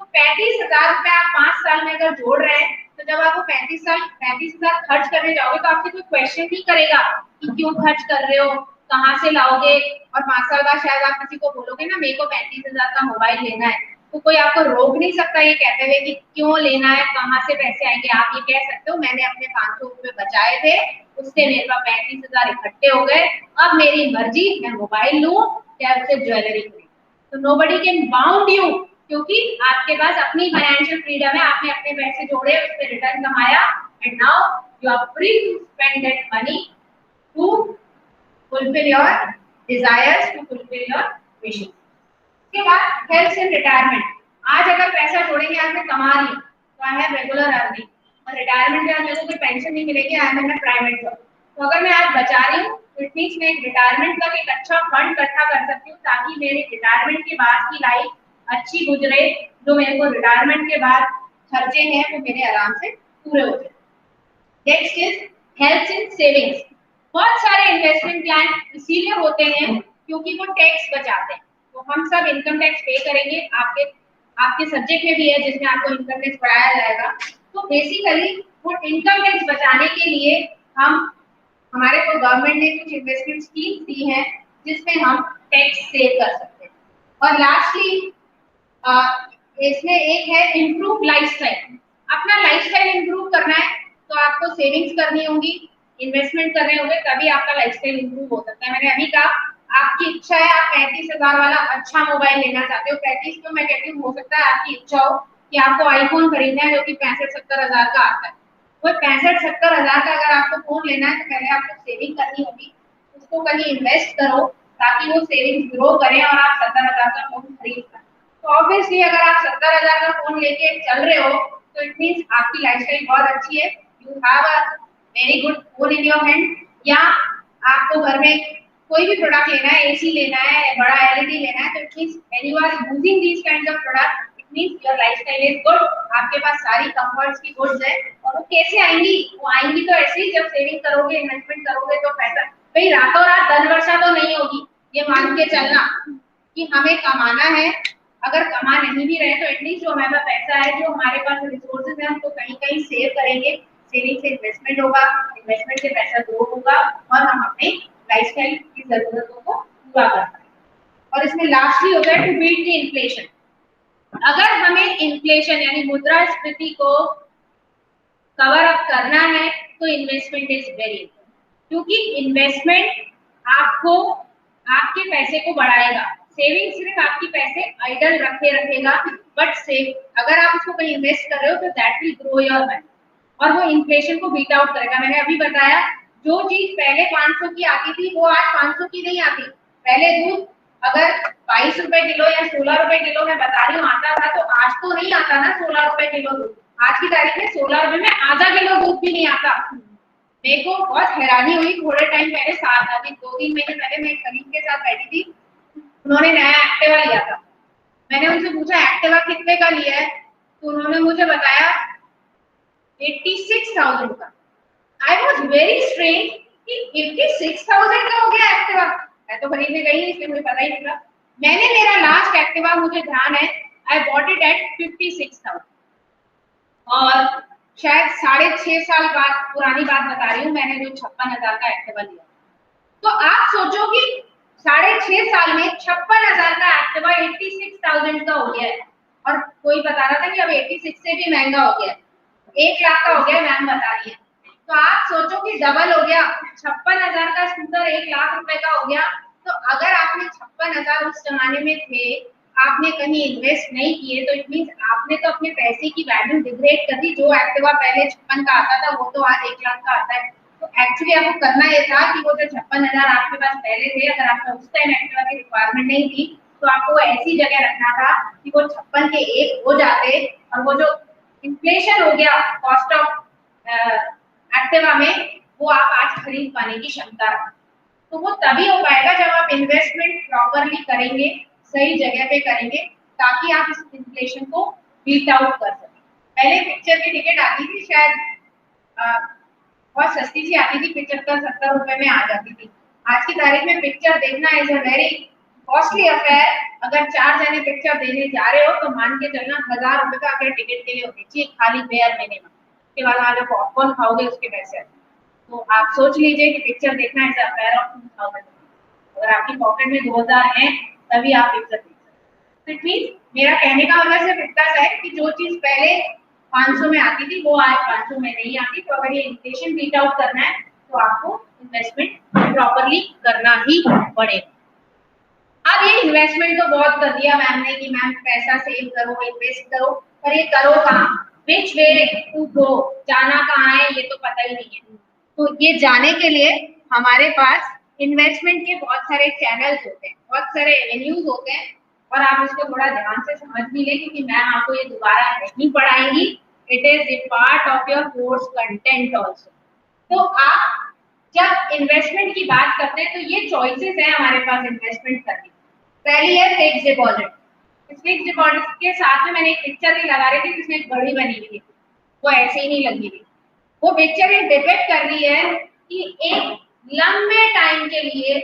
तो 35,000 रुपए आप 5 साल में अगर जोड़ रहे हैं, तो जब आप वो 35,000 खर्च करने जाओगे तो आपसे कोई क्वेश्चन नहीं करेगा कि क्यों खर्च कर रहे हो, कहाँ से लाओगे। और 5 साल बाद शायद आप किसी को बोलोगे ना मेरे को 35,000 का मोबाइल लेना है, तो कोई आपको रोक नहीं सकता ये कहते हुए कि क्यों लेना है, कहाँ से पैसे आएंगे। आप ये कह सकते हो मैंने अपने 500 रुपए बचाए थे, उससे मेरे पास 35,000 इकट्ठे हो गए, अब मेरी मर्जी मैं मोबाइल लूं या उससे ज्वेलरी खरीदूं। तो नोबडी कैन बाउंड यू, क्योंकि आपके पास अपनी फाइनेंशियल फ्रीडम है, आपने अपने पैसे जोड़े, उस पे रिटर्न कमाया, and now you are free to spend that money to fulfil your desires, to fulfil your wishes. उसके बाद हेल्थ एंड रिटायरमेंट। आज अगर पैसा जोड़ेंगे, आज मैं कमा रही हूँ तो आई हैव रेगुलर अर्निंग, और रिटायरमेंट में मेरे को कोई पेंशन नहीं मिलेगी, I am in private job. तो अगर मैं आज बचा रही हूँ तो इट मींस मैं एक रिटायरमेंट का एक अच्छा फंड इकट्ठा कर सकती हूँ, ताकि मेरी रिटायरमेंट के बाद की लाइफ अच्छी गुजरे, जो मेरे को रिटायरमेंट के बाद खर्चे हैं वो मेरे आराम से पूरे हो जाए। Next is health and savings. बहुत सारे इन्वेस्टमेंट प्लान इसीलिए होते हैं क्योंकि वो टैक्स बचाते हैं। तो हम सब इनकम टैक्स पे करेंगे, आपके आपके सब्जेक्ट में भी है जिसमें आपको इनकम टैक्स पढ़ाया जाएगा। तो बेसिकली वो इनकम टैक्स बचाने के लिए हमारे को गवर्नमेंट ने कुछ इन्वेस्टमेंट स्कीम दी है जिसमें हम टैक्स सेव कर सकते हैं। और लास्टली इसमें एक है इम्प्रूव लाइफस्टाइल। अपना लाइफस्टाइल इम्प्रूव करना है तो आपको सेविंग्स करनी होगी, इन्वेस्टमेंट करने होंगे, तभी आपका लाइफस्टाइल इम्प्रूव हो सकता है। मैंने अभी कहा आपकी इच्छा है, आप 35,000 वाला अच्छा मोबाइल लेना चाहते हो, 35 तो मैं कहती हूँ हो सकता है आपकी इच्छा हो कि आपको आईफोन खरीदना है जो कि 65-70 हजार का आता है। वो 65-70 हजार का अगर आपको फोन लेना है तो पहले आपको सेविंग करनी होगी, उसको कहीं इन्वेस्ट करो ताकि वो सेविंग्स ग्रो करें और आप 70,000 का फोन खरीद पाए। तो ऑब्वियसली अगर आप 70,000 का फोन लेके चल रहे हो तो इट मींस आपकी लाइफस्टाइल बहुत अच्छी है, you have a very good phone in your hand. या आपको घर में कोई भी प्रोडक्ट लेना है, एसी लेना है, बड़ा एलईडी लेना है, तो it means when you are using these kinds of product it means your lifestyle is good, आपके पास सारी कंफर्ट्स की गुड्स है। और वो कैसे आएंगी? वो आएंगी तो ऐसे ही जब सेविंग करोगे, इन्वेस्टमेंट करोगे, तो पैसा भाई रातों रात धन वर्षा तो नहीं होगी, ये मान के चलना कि हमें कमाना है। अगर कमा नहीं भी रहे तो एटलीस्ट जो हमारे पास पैसा है, जो हमारे पास रिसोर्सेज है, हमको कहीं कहीं सेव करेंगे, सेविंग से इन्वेस्टमेंट होगा, इन्वेस्टमेंट से पैसा ग्रो होगा और हम अपने लाइफस्टाइल की जरूरतों को पूरा कर पाएंगे। और इसमें लास्टली होता है टू बीट द इन्फ्लेशन। अगर हमें इन्फ्लेशन यानी मुद्रास्फीति को कवर अप करना है तो इन्वेस्टमेंट इज वेरी इंपॉर्टेंट, क्योंकि इन्वेस्टमेंट आपको आपके पैसे को बढ़ाएगा। सेविंग सिर्फ आपकी पैसे आइडल रखेगा, बट सेव अगर आप उसको कहीं इन्वेस्ट कर रहे हो तो that will grow your money और वो इन्फ्लेशन को बीट आउट करेगा। मैंने अभी बताया जो चीज पहले 500 की आती थी वो आज 500 की नहीं आती। पहले दूध अगर 22 रुपए किलो या 16 रुपए किलो मैं बता रही हूँ आता था, तो आज तो नहीं आता ना 16 रुपए किलो दूध। आज की तारीख में 16 रुपए में आधा किलो दूध भी नहीं आता। मेरे को बहुत हैरानी हुई, थोड़े टाइम पहले 2-3 महीने पहले मैं एक कलीग के साथ बैठी थी, उन्होंने नया एक्टिवा लिया था। मैंने उनसे पूछा एक्टिवा कितने का लिया है, तो उन्होंने मुझे बताया 86,000 का। आई वॉज वेरी स्ट्रेंज कि 86,000 का हो गया एक्टिवा, मैं तो खरीदने गई नहीं इसलिए मुझे पता ही नहीं था। मैंने मेरा लास्ट एक्टिवा, मुझे ध्यान है, आई बॉट इट एट 56,000, और शायद 6.5 साल बाद पुरानी बात बता रही हूँ, मैंने जो 56,000 का एक्टिवा लिया। तो आप सोचो कि 6.5 साल में 56,000 का एक्टिवा 86,000 का हो गया है, और कोई बता रहा था कि अब 86 से भी महंगा हो गया है, 1 लाख का हो गया, मैम बता रही है। तो आप सोचो कि डबल हो गया, 56,000 का स्कूटर 1 लाख रुपए का हो गया। तो अगर आपने 56,000 उस जमाने में थे, आपने कहीं इन्वेस्ट नहीं किए, तो इट मींस आपने तो अपने पैसे की वैल्यू डिग्रेड कर दी। जो एक्टिवा पहले 56 का आता था वो तो आज 1 लाख का आता है। तो एक्चुअली आपको करना ये था कि वो जो 56,000 आपके पास पहले थे, अगर आपको उस टाइम एक्टिवा की रिक्वायरमेंट नहीं थी, तो आपको ऐसी जगह रखना था कि वो 56 के एक हो जाते, और वो जो इन्फ्लेशन हो गया कॉस्ट ऑफ एक्टिवा में, वो आप आज खरीद पाने की क्षमता रखते। तो वो तभी हो पाएगा जब आप इन्वेस्टमेंट प्रॉपरली करेंगे, सही जगह पे करेंगे, ताकि आप इस इन्फ्लेशन को बीट आउट कर सकें। पहले पिक्चर की टिकट आती थी शायद बहुत सस्ती सी आती थी, 75-70 रुपए में आ जाती थी। आज की तारीख में पिक्चर देखना is a very costly affair. अगर 4 जने पिक्चर देखने जा रहे हो तो मान के चलना 1,000 रुपए का आपके टिकट के लिए होनी चाहिए, खाली फेयर महीने में। उसके बाद वहां जो पॉपकॉर्न खाओगे उसके पैसे आते। तो आप सोच लीजिए कि पिक्चर देखना इज अ अफेयर ऑफ 2,000। अगर आपकी पॉकेट में 2,000 है तभी आप पिक्चर देख सकते। इट मींस मेरा कहने का मतलब सिर्फ इतना है कि जो चीज पहले 500 में आती थी वो आज 500 में नहीं आती। तो अगर ये इन्फ्लेशन बीट आउट करना है तो आपको इन्वेस्टमेंट प्रॉपरली करना ही पड़ेगा। अब ये इन्वेस्टमेंट तो बहुत कर दिया मैम ने कि मैम पैसा सेव करो, इन्वेस्ट करो, पर ये करो कहाँ, विच वे टू गो, जाना कहाँ है ये तो पता ही नहीं है। तो ये जाने के लिए हमारे पास इन्वेस्टमेंट के बहुत सारे चैनल्स होते हैं, बहुत सारे एवेन्यूज होते हैं, और आप इसको थोड़ा ध्यान से समझ भी लें क्योंकि मैम आपको ये दोबारा नहीं पढ़ाएंगी। It is a part of your course content also. तो आप जब इन्वेस्टमेंट की बात करते हैं तो ये चॉइसेस हैं हमारे पास इन्वेस्टमेंट करने। पहली है फिक्स डिपॉजिट। इस फिक्स डिपॉजिट के साथ में मैंने एक पिक्चर भी लगा रही थी जिसमें एक घड़ी बनी हुई थी, वो ऐसे ही नहीं लगी थी। वो पिक्चर एक डिपेक्ट कर रही है कि एक लंबे टाइम के लिए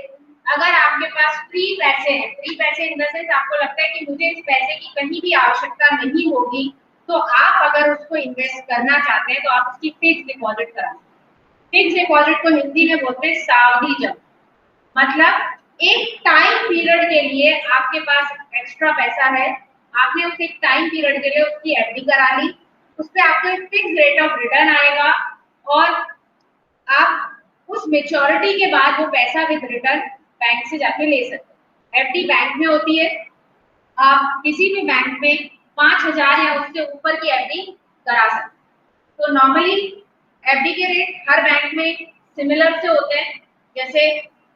अगर आपके पास फ्री पैसे हैं, फ्री पैसे इन द सेंस आपको लगता है कि मुझे इस पैसे की कहीं भी आवश्यकता नहीं होगी, तो आप अगर उसको इन्वेस्ट करना चाहते हैं तो आप उसकी फिक्स डिपॉजिट करा। फिक्स डिपॉजिट को हिंदी में बोलते हैं सावधि जमा। मतलब एक टाइम पीरियड के लिए आपके पास एक्स्ट्रा पैसा है, आपने उस एक टाइम पीरियड के लिए उसकी एफडी करा ली, उस पर आपको एक फिक्स रेट ऑफ रिटर्न आएगा, और आप उस मेच्योरिटी के बाद वो पैसा विद रिटर्न बैंक से जाके ले सकते हैं। एफडी बैंक में होती है, आप किसी भी बैंक में 5,000 या उससे ऊपर की एफडी करा सकते हैं। तो नॉर्मली एफडी के रेट हर बैंक में सिमिलर से होते हैं, जैसे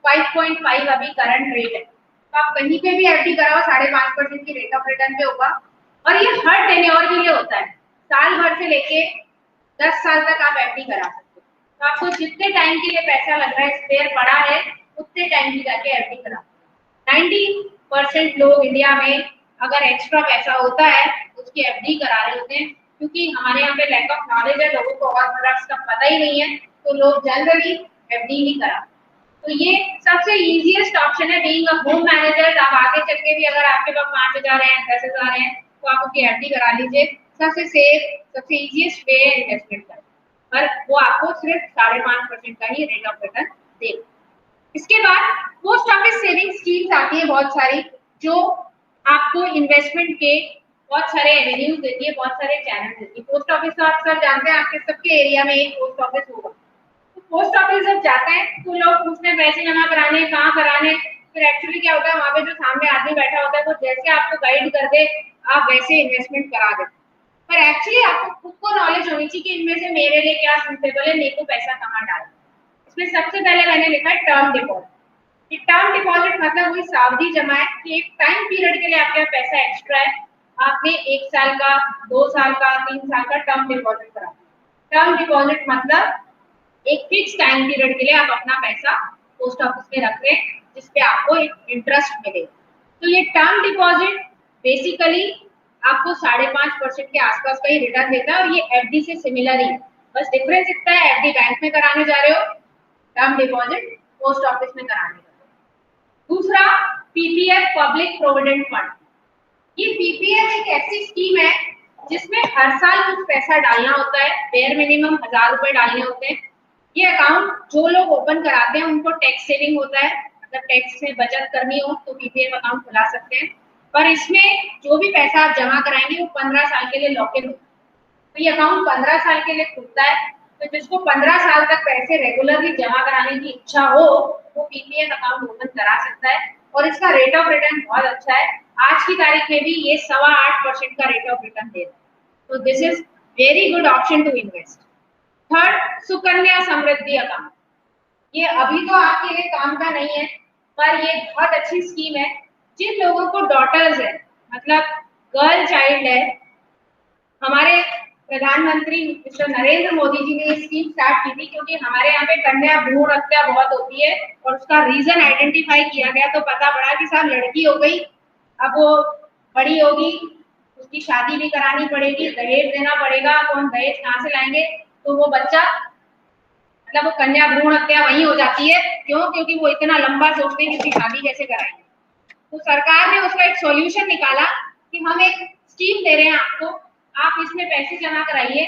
5.5 अभी करंट रेट है, तो आप कहीं पे भी एफडी कराओ 5.5% की रेट ऑफ रिटर्न पे होगा, और ये हर टेन्योर के लिए होता है, साल भर से लेके 10 साल तक आप एफडी करा सकते हो। तो आपको जितने टाइम के लिए पैसा लग रहा है, स्पेयर पड़ा है, उतने टाइम की जाके एफडी करा। 90% लोग इंडिया में अगर एक्स्ट्रा पैसा होता है उसकी एफडी करा रहे होते हैं, क्योंकि हमारे यहाँ पे लैक ऑफ नॉलेज है, लोगों को और प्रोडक्ट्स का पता ही नहीं है, तो लोग जनरली एफडी ही करा। तो ये सबसे इजीएस्ट ऑप्शन है बीइंग अ होम मैनेजर। आप आगे चल के भी अगर आपके पास 5,000 है, 10,000 है, तो आप उसकी एफडी करा लीजिए। सबसे सेफ, सबसे इजीएस्ट वे है इन्वेस्टमेंट का, पर वो आपको सिर्फ 5.5% का ही रेट ऑफ रिटर्न देगा। इसके बाद पोस्ट ऑफिस सेविंग स्कीम्स आती है बहुत सारी, जो आपको इन्वेस्टमेंट के बहुत सारे एवेन्यूज देती है, बहुत सारे चैनल देती है। पोस्ट ऑफिस तो आप सब जानते हैं, आपके सबके एरिया में एक पोस्ट ऑफिस होगा। तो पोस्ट ऑफिस जब जाते हैं तो लोग पूछते हैं पैसे जमा कराने, कहाँ कराने। फिर एक्चुअली क्या होता है, वहाँ पे जो सामने आदमी बैठा होता है वो जैसे आपको गाइड कर दे आप वैसे इन्वेस्टमेंट करा देते। पर एक्चुअली आपको खुद को नॉलेज होनी चाहिए कि इनमें से मेरे लिए क्या सूटेबल है, मेरे को पैसा कहाँ डालना। इसमें सबसे पहले मैंने लिखा है टर्म डिपॉजिट। टर्म डिपॉजिट मतलब वही सावधि जमा है कि एक टाइम पीरियड के लिए आपके पास पैसा एक्स्ट्रा है, आपने 1 साल का, 2 साल का, 3 साल का टर्म डिपॉजिट करा। टर्म डिपॉजिट मतलब एक फिक्स टाइम पीरियड के लिए आप अपना पैसा पोस्ट ऑफिस में रख रहे हैं, जिसपे आपको एक इंटरेस्ट मिलेगा। तो ये टर्म डिपॉजिट बेसिकली आपको 5.5% के आसपास का ही रिटर्न देता है और ये एफडी से सिमिलर ही। बस डिफरेंस इतना है, एफडी बैंक में कराने जा रहे हो, टर्म डिपॉजिट पोस्ट ऑफिस में कराने जा रहे हो। दूसरा पीपीएफ पब्लिक प्रोविडेंट फंड। ये पीपीएफ एक ऐसी स्कीम है जिसमें हर साल कुछ पैसा डालना होता है, बेयर मिनिमम 1000 रुपए डालने होते हैं। ये अकाउंट जो लोग ओपन कराते हैं उनको टैक्स सेविंग होता है, अगर टैक्स में बचत करनी हो तो पीपीएफ अकाउंट खुला सकते हैं। पर इसमें जो भी पैसा आप जमा कराएंगे वो 15 साल के लिए लॉक इन होता है। तो ये अकाउंट 15 साल के लिए खुलता है, तो जिसको 15 साल तक पैसे रेगुलरली जमा कराने की इच्छा हो वो पीपीएफ अकाउंट ओपन करा सकता है और इसका रेट ऑफ रिटर्न बहुत अच्छा है। आज की तारीख में भी ये 8.25% का रेट ऑफ रिटर्न दे रहा है, तो this is very good option to invest. Third, Sukanya Samriddhi account. ये अभी तो आपके लिए काम का नहीं है, पर ये बहुत अच्छी स्कीम है। जिन लोगों को डॉटर्स है, मतलब गर्ल चाइल्ड है, हमारे प्रधानमंत्री मिस्टर नरेंद्र मोदी जी ने ये स्कीम स्टार्ट की थी क्योंकि हमारे यहाँ पे कन्या भ्रूण हत्या बहुत होती है और उसका रीजन आइडेंटिफाई किया गया, तो पता पड़ा कि साहब लड़की हो गई, अब वो बड़ी होगी, उसकी शादी भी करानी पड़ेगी, दहेज देना पड़ेगा, तो हम दहेज कहाँ से लाएंगे, तो वो बच्चा मतलब वो कन्या भ्रूण हत्या वही हो जाती है। क्यों? क्योंकि वो इतना लंबा सोचते हैं कि उसकी शादी कैसे कराएंगे। तो सरकार ने उसका एक सॉल्यूशन निकाला कि हम एक स्कीम दे रहे हैं आपको, आप इसमें पैसे जमा कराइए।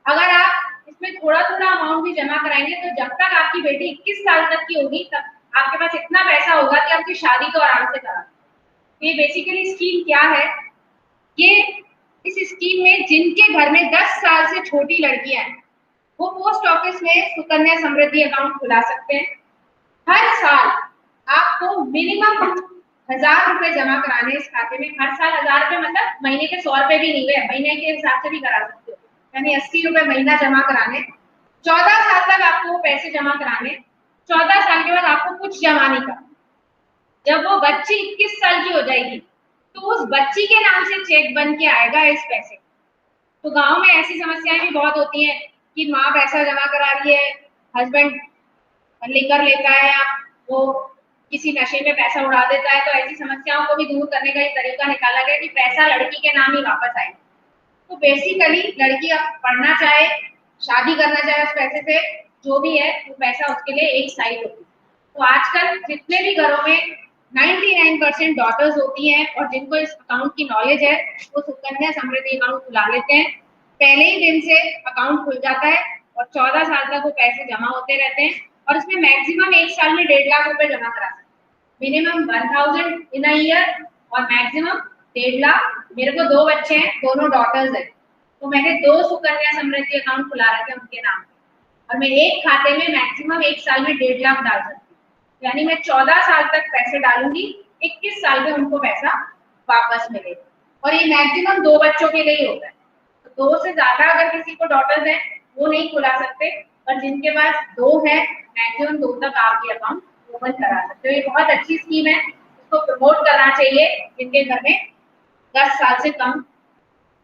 अगर आप इसमें थोड़ा थोड़ा अमाउंट भी जमा कराएंगे तो जब तक आपकी बेटी 21 साल तक की होगी तब आपके पास इतना पैसा होगा कि आपकी शादी तो आराम से करा। ये बेसिकली स्कीम क्या है, ये इस स्कीम में जिनके घर में 10 साल से छोटी लड़कियां हैं वो पोस्ट ऑफिस में सुकन्या समृद्धि अकाउंट खुला सकते हैं। हर साल आपको मिनिमम 1000 रुपए जमा कराने इस खाते में। हर साल 1000 रुपए मतलब महीने के 100 रुपए भी नहीं हुए, महीने के हिसाब से भी करा सकते हो, यानी 80 रुपए महीना जमा कराने। 14 साल तक आपको पैसे जमा कराने। 14 साल के बाद आपको कुछ जमा नहीं करना। जब वो बच्ची 21 साल की हो जाएगी तो उस बच्ची के नाम से चेक बन के आएगा इस पैसे। तो गांव में ऐसी समस्याएं भी बहुत होती हैं कि माँ पैसा जमा करा रही है, हस्बैंड लेकर लेता है या वो किसी नशे में पैसा उड़ा देता है, तो ऐसी समस्याओं को भी दूर करने का एक तरीका निकाला गया कि पैसा लड़की के नाम ही वापस आए। तो बेसिकली लड़की अब पढ़ना चाहे, शादी करना चाहे, उस पैसे से जो भी है वो पैसा उसके लिए एक साइड होती है। तो आजकल जितने भी घरों में 99% डॉटर्स होती हैं और जिनको इस अकाउंट की नॉलेज है वो सुकन्या समृद्धि अकाउंट खुला लेते हैं। पहले ही दिन से अकाउंट खुल जाता है और 14 साल तक वो पैसे जमा होते रहते हैं और इसमें मैक्सिमम एक साल में 1.5 लाख रुपए जमा करा सकते हैं। मिनिमम 1000 इन अ ईयर और मैक्सिमम 1.5 लाख। मेरे को 2 बच्चे हैं, दोनों डॉटर्स हैं, तो मैंने 2 सुकन्या समृद्धि अकाउंट खुला रखे हैं उनके नाम पे और मैं एक खाते में मैक्सिमम एक साल में 1.5 लाख डाल सकती हूँ। यानी मैं 14 साल तक पैसे डालूंगी, 21 साल में उनको पैसा वापस मिलेगा और ये मैक्सिमम 2 बच्चों के लिए ही होता है। तो 2 से ज्यादा अगर किसी को डॉटर्स है वो नहीं खुला सकते, पर जिनके पास 2 है मैक्सिमम 2 तक आप ये अकाउंट ओपन करा सकते हो। ये बहुत अच्छी स्कीम है, इसको प्रमोट करना चाहिए जिनके घर में 10 साल से कम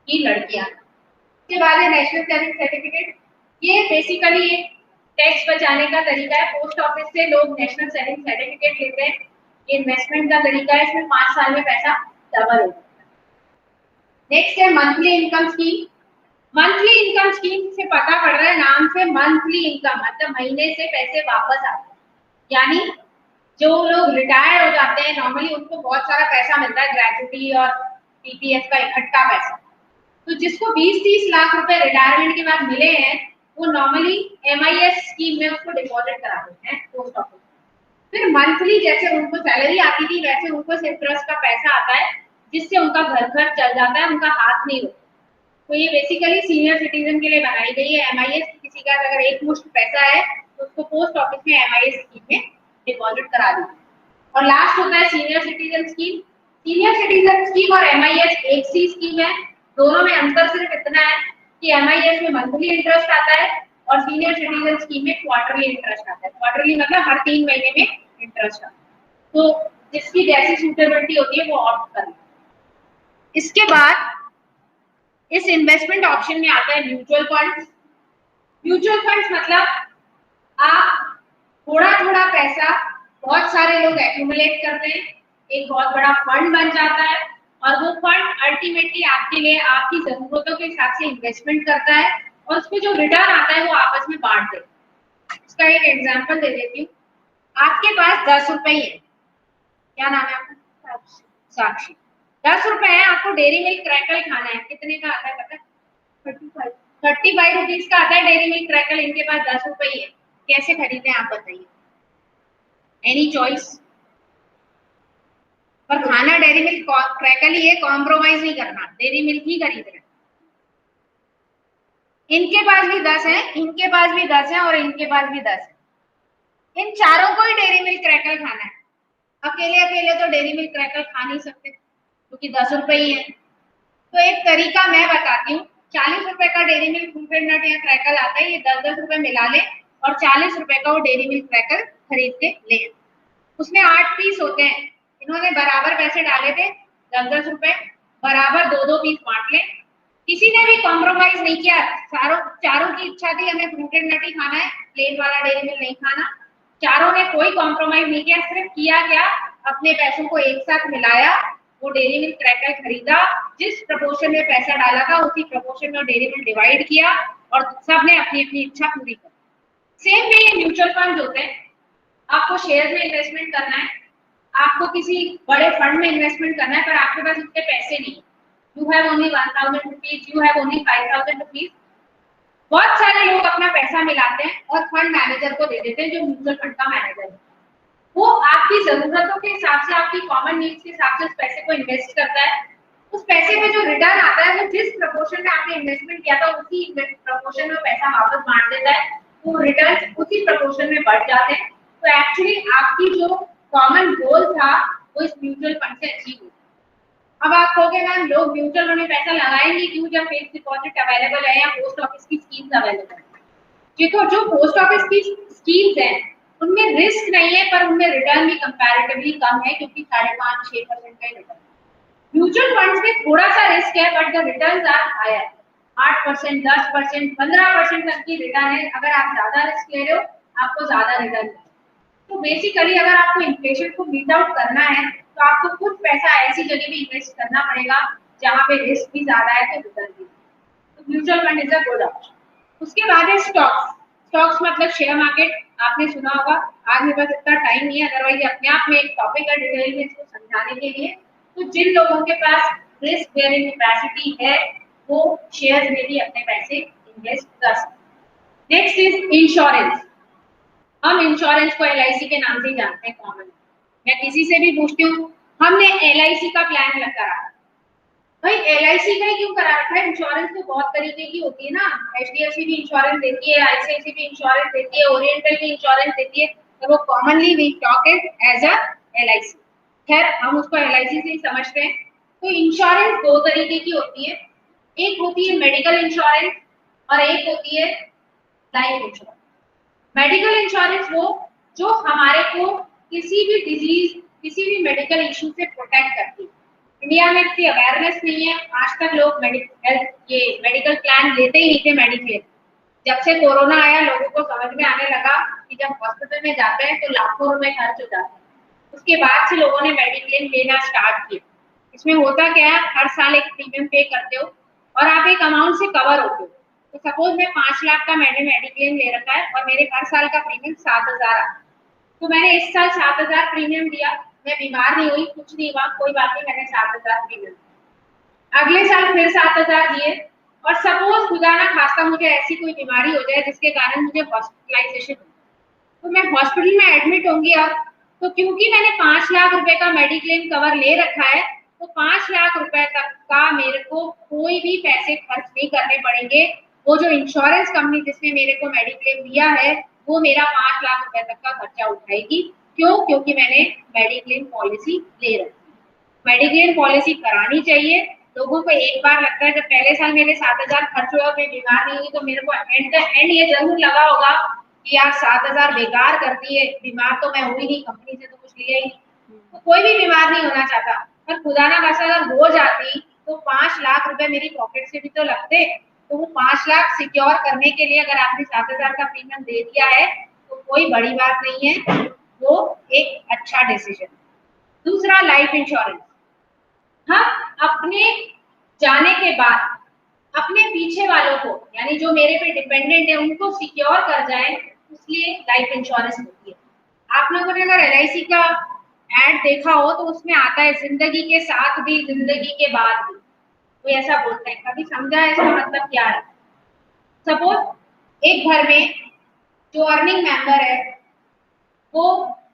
की लड़कियां। इसके बाद है नेशनल सेविंग सर्टिफिकेट। ये बेसिकली एक टैक्स बचाने का तरीका है। पोस्ट ऑफिस से लोग नेशनल सेविंग सर्टिफिकेट लेते हैं, ये इन्वेस्टमेंट का तरीका है, इसमें 5 साल में पैसा डबल होता है। नेक्स्ट है monthly income scheme. Monthly income scheme से पता पड़ रहा है नाम से, मंथली इनकम मतलब महीने से पैसे वापस आते हैं। यानी जो लोग रिटायर हो जाते हैं नॉर्मली उनको बहुत सारा पैसा मिलता है, ग्रेजुटी और पीपीएफ का इकट्ठा पैसा। तो जिसको 20-30 लाख रुपए रिटायरमेंट के बाद मिले हैं वो नॉर्मली एमआईएस स्कीम में उसको डिपॉजिट करा देते हैं पोस्ट ऑफिस। फिर मंथली जैसे उनको सैलरी आती थी वैसे उनको सिर्फ ट्रस्ट का पैसा आता है जिससे उनका घर खर्च चल जाता है, उनका हाथ नहीं होता। तो ये बेसिकली सीनियर सिटीजन के लिए बनाई गई है एमआईएस। किसी का अगर एक मुश्त पैसा है तो उसको पोस्ट ऑफिस में एमआईएस स्कीम में डिपॉजिट करा दीजिए। और लास्ट होता है senior citizen scheme. Senior citizen scheme और एमआईएस एक सी स्कीम है, दोनों में अंतर सिर्फ इतना है कि एमआईएस में मंथली इंटरेस्ट आता है और सीनियर सिटीजन स्कीम में क्वार्टरली इंटरेस्ट आता है। क्वार्टरली मतलब हर 3 महीने में इंटरेस्ट आता है। तो जिसकी जैसी सूटेबिलिटी होती है वो ऑप्ट करना। इसके बाद इस इन्वेस्टमेंट ऑप्शन में आता है म्यूचुअल फंड्स। म्यूचुअल फंड्स मतलब आप थोड़ा थोड़ा पैसा बहुत सारे लोग एक्यूमुलेट करते हैं, एक बहुत बड़ा फंड बन जाता है और वो फंड अल्टीमेटली आपके लिए आपकी जरूरतों के हिसाब से इन्वेस्टमेंट करता है और उसको जो रिटर्न आता है वो आपस में बांट देता है। इसका एक एग्जांपल दे देती हूँ। आपके पास 10 रुपए है, क्या नाम है आपका? साक्षी। 10 रुपए है, आपको डेयरी मिल्क क्रैकल खाना है, कितने का आता है पता है? 35 रुपीज का आता है डेयरी मिल्क क्रैकल। इनके पास 10 रुपए ही है, कैसे खरीदे आप बताइए? Any choice? पर खाना डेयरी मिल्क क्रैकल ही है, कॉम्प्रोमाइज नहीं करना, डेयरी मिल्क ही खरीदना। इनके पास भी 10 है, इनके पास भी 10 है और इनके पास भी 10 है। इन चारों को ही डेयरी मिल्क क्रैकल खाना है। अकेले अकेले तो डेयरी मिल्क क्रैकल खा नहीं सकते क्योंकि 10 रुपए ही है। तो एक तरीका मैं बताती हूँ। 40 रुपए का डेयरी मिल्क फ्रूटेड नट या क्रैकल आता है, ये 10-10 रुपए मिला ले और 40 रुपए का वो डेयरी मिल्क क्रैकल खरीद के ले। उसमें 8 पीस होते हैं, इन्होंने बराबर पैसे डाले थे, 10-10 रुपए बराबर 2-2 पीस बांट ले। किसी ने भी कॉम्प्रोमाइज नहीं किया, चारों की इच्छा थी हमें फ्रूटेड नट ही खाना है, प्लेन वाला डेयरी मिल्क नहीं खाना। चारों ने कोई कॉम्प्रोमाइज नहीं किया, सिर्फ किया क्या, अपने पैसों को एक साथ मिलाया, वो डेयरी मिल्क क्रैकर खरीदा, जिस प्रपोर्शन में पैसा डाला था उसी प्रपोर्शन में डेयरी मिल्क डिवाइड किया और सबने अपनी अपनी इच्छा पूरी कर। सेम वे म्यूचुअल फंड होते हैं। आपको शेयर में इन्वेस्टमेंट करना है, आपको किसी बड़े फंड में इन्वेस्टमेंट करना है, पर आपके पास उतने पैसे नहीं, you have only 1000 rupees, you have only 5000 rupees. बहुत सारे लोग अपना पैसा मिलाते हैं और फंड मैनेजर को दे देते हैं, जो म्यूचुअल फंड का मैनेजर है। वो आपकी जरूरतों के हिसाब से, आपकी कॉमन नीड्स के हिसाब से उस पैसे को इन्वेस्ट करता है। उस पैसे पे जो रिटर्न आता है वो जिस प्रपोर्शन में आपने इन्वेस्टमेंट किया था उसी प्रपोर्शन में पैसा वापस बांट देता है, वो रिटर्न उसी प्रपोर्शन में बढ़ जाते हैं। तो एक्चुअली आपकी जो कॉमन गोल था वो इस म्यूचुअल फंड से अचीव हुआ। अब आप कहोगे मैम लोग म्यूचुअल फंड में पैसा लगाएंगे क्यों जब फिक्स्ड डिपॉजिट अवेलेबल है या पोस्ट ऑफिस की स्कीम्स अवेलेबल है? देखो, जो पोस्ट ऑफिस की स्कीम्स हैं उनमें रिस्क नहीं है, पर उनमें रिटर्न भी कंपैरेटिवली कम है, क्योंकि 5.5-6% का रिटर्न। म्यूचुअल फंड्स में थोड़ा सा रिस्क है, but the returns are higher. 8%, 10%, 15% तक की रिटर्न है। अगर आप ज्यादा रिस्क ले रहे हो आपको ज्यादा रिटर्न है। तो बेसिकली अगर आपको इन्फ्लेशन को बीट आउट करना है तो आपको कुछ पैसा ऐसी जगह भी इन्वेस्ट करना पड़ेगा जहां पे रिस्क भी ज्यादा है तो रिटर्न भी। तो mutual fund is a good option. उसके बाद है स्टॉक्स। स्टॉक्स मतलब शेयर मार्केट, आपने सुना होगा। आज मेरे पास इतना टाइम नहीं है, अदरवाइज अपने आप में एक टॉपिक है डिटेल में इसको समझाने के लिए। तो जिन लोगों के पास रिस्क बेयरिंग कैपेसिटी है वो शेयर्स में भी अपने पैसे इन्वेस्ट कर सकते हैं। Next is insurance. हम इंश्योरेंस को LIC के नाम से ही जानते हैं कॉमन। मैं किसी से भी पूछती हूँ, हमने LIC का प्लान करा, भाई LIC का ही क्यों करा रखा है? इंश्योरेंस तो बहुत तरीके की होती है ना, HDFC भी इंश्योरेंस देती है, ICICI भी इंश्योरेंस देती है, ओरिएंटल भी इंश्योरेंस देती है, तो वो commonly we talk it as a LIC। खैर हम उसको LIC से ही समझते हैं। तो इंश्योरेंस दो तरीके की होती है, एक होती है मेडिकल इंश्योरेंस और एक होती है लाइफ इंश्योरेंस। मेडिकल इंश्योरेंस वो जो हमारे को किसी भी डिजीज, किसी भी मेडिकल इशू से प्रोटेक्ट करती है। इंडिया में इतनी अवेयरनेस नहीं है, आज तक लोग मेडिकल प्लान लेते ही नहीं थे मेडिक्लेम। जब से कोरोना आया लोगों को समझ में आने लगा कि जब हॉस्पिटल में जाते हैं तो लाखों रुपए खर्च हो जाते हैं। उसके बाद से लोगों ने मेडिक्लेम लेना स्टार्ट किया। इसमें होता क्या है, हर साल एक प्रीमियम पे करते हो और आप एक अमाउंट से कवर होते हो। तो सपोज मैं 5 लाख का मैंने मेडिक्लेम ले रखा है और मेरे हर साल का प्रीमियम 7,000 आता है, तो मैंने इस साल 7,000 प्रीमियम दिया, मैं बीमार नहीं हुई, कुछ नहीं हुआ, कोई बात नहीं, मैंने 7,000 प्रीमियम। अगले साल फिर 7,000 दिए और सपोज खुदा ना खास्ता मुझे ऐसी कोई बीमारी हो जाए जिसके कारण मुझे हॉस्पिटलाइजेशन हो, तो मैं हॉस्पिटल में एडमिट होंगी। अब तो क्योंकि मैंने 5 लाख रुपए का मेडिक्लेम कवर ले रखा है, तो 5 लाख रुपए तक का मेरे को कोई भी पैसे खर्च नहीं करने पड़ेंगे। वो जो इंश्योरेंस कंपनी जिसने मेरे को मेडिक्लेम दिया है वो मेरा 5 लाख रुपए तक का खर्चा उठाएगी। क्यों? क्योंकि मैंने मेडिक्लेम पॉलिसी ले रखी। मेडिक्लेम पॉलिसी करानी चाहिए लोगों को। एक बार लगता है जब पहले साल मेरे 7,000 खर्च हुआ, मैं बीमार नहीं हुई, तो मेरे को एंड ये जरूर लगा होगा कि यार 7,000 बेकार करती है, बीमार तो मैं हुई नहीं, कंपनी से तो कुछ लिया ही नहीं। तो कोई भी बीमार नहीं होना चाहता, पर खुदा ना खास्ता अगर हो जाती तो 5 लाख रुपए मेरी पॉकेट से भी तो लगते। तो वो 5 लाख सिक्योर करने के लिए अगर आपने 7,000 का प्रीमियम दे दिया है तो कोई बड़ी बात नहीं है, वो एक अच्छा डिसीजन। दूसरा लाइफ इंश्योरेंस। हम अपने जाने के बाद अपने पीछे वालों को, यानी जो मेरे पे डिपेंडेंट है, उनको सिक्योर कर जाए, इसलिए लाइफ इंश्योरेंस होती है। आप लोगों ने अगर LIC का एड देखा हो तो उसमें आता है जिंदगी के साथ भी जिंदगी के बाद भी, कोई ऐसा बोलता है, कभी समझा है इसका मतलब क्या है? सपोज एक घर में जो अर्निंग मेंबर है वो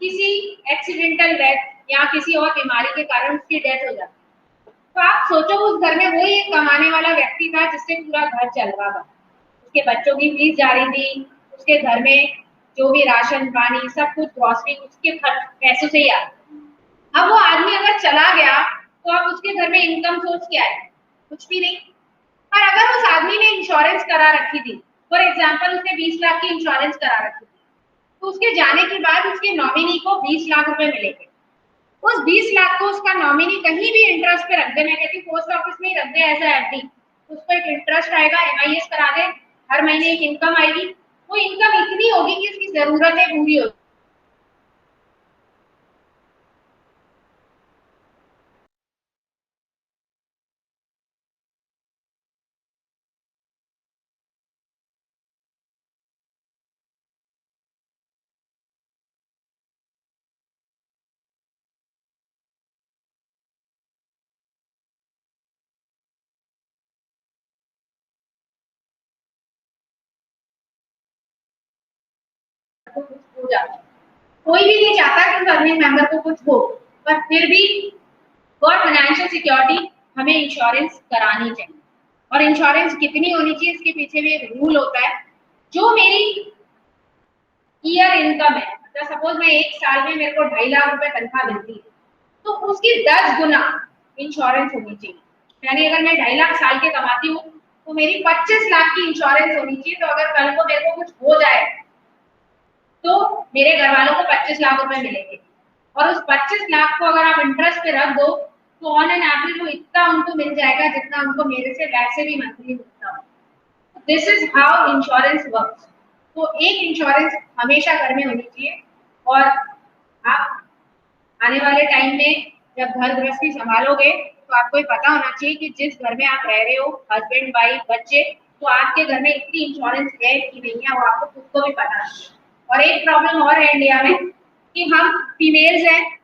किसी एक्सीडेंटल डेथ या किसी और बीमारी के कारण उसकी डेथ हो जाती है, तो आप सोचो उस घर में वही एक कमाने वाला व्यक्ति था जिससे पूरा घर चल रहा था, उसके बच्चों की फीस जा रही थी, उसके घर में जो भी राशन पानी सब कुछ ग्रॉसरी उसके पैसों से ही आता। अब वो आदमी अगर चला गया तो अब उसके घर में इनकम सोर्स क्या है? कुछ भी नहीं। पर अगर उस आदमी ने इंश्योरेंस करा रखी थी, फॉर एग्जाम्पल उसने 20 लाख की इंश्योरेंस करा रखी थी, तो उसके जाने के बाद उसके नॉमिनी को 20 लाख रुपए मिलेंगे। उस 20 लाख को उसका नॉमिनी कहीं भी इंटरेस्ट पे रख दे, मैं कहती हूँ पोस्ट ऑफिस में ही रख दे एज FD, उसको एक इंटरेस्ट आएगा, MIS करा दे, हर महीने एक इनकम आएगी, वो इनकम इतनी होगी कि उसकी जरूरतें पूरी होगी। तो कुछ हो जाता है, कोई भी नहीं चाहता कि फैमिली मेंबर को कुछ हो, पर फिर भी फॉर फाइनेंशियल सिक्योरिटी हमें इंश्योरेंस करानी चाहिए। और इंश्योरेंस कितनी होनी चाहिए, इसके पीछे भी एक रूल होता है। जो मेरी ईयर इनकम है, मतलब सपोज मैं एक साल में मेरे को 2.5 लाख रुपए तनख्वाह मिलती है, तो उसकी 10 गुना इंश्योरेंस होनी चाहिए। यानी अगर मैं 2.5 लाख साल के कमाती हूँ तो मेरी 25 लाख की इंश्योरेंस होनी चाहिए, तो अगर कल को मेरे को कुछ हो जाए तो मेरे घर वालों को 25 लाख रुपए मिलेंगे। और उस 25 लाख को अगर आप इंटरेस्ट पे रख दो तो ऑन एन एवरेज वो इतना उनको मिल जाएगा जितना उनको मेरे से वैसे भी मंथली मिलता हो। This is how insurance works. तो एक इंश्योरेंस हमेशा घर में होनी चाहिए। और आप आने वाले टाइम में जब घर गृहस्थी संभालोगे तो आपको ये पता होना चाहिए कि जिस घर में आप रह रहे हो, हस्बैंड वाइफ बच्चे, तो आपके घर में इतनी इंश्योरेंस है कि नहीं है वो आपको खुद को भी पता नहीं। और एक प्रॉब्लम और है इंडिया में कि हम फीमेल्स हैं,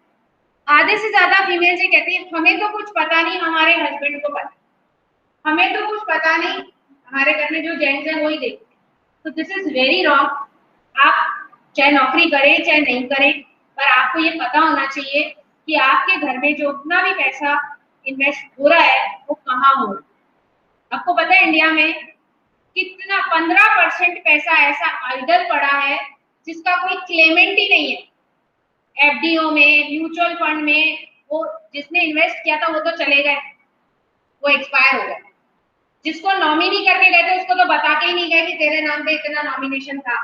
आधे से ज्यादा फीमेल्स ये कहती है हमें तो कुछ पता नहीं, हमारे हस्बैंड को पता, हमें तो कुछ पता नहीं, हमारे घर में जो जेंट्स हैं वही देखते हैं। तो दिस इज वेरी रॉन्ग। आप चाहे नौकरी करें चाहे नहीं करें, पर आपको ये पता होना चाहिए कि आपके घर में जो उतना भी पैसा इन्वेस्ट हो रहा है वो कहाँ हो रहा है। आपको पता है इंडिया में कितना 15% पैसा ऐसा आइडल पड़ा है जिसका कोई क्लेमेंट ही नहीं है। FDO में, म्यूचुअल फंड में, वो जिसने इन्वेस्ट किया था वो तो चले गए, वो एक्सपायर हो गए। जिसको नॉमिनी करके गए थे उसको तो बता के ही नहीं गए कि तेरे नाम पे इतना नॉमिनेशन था,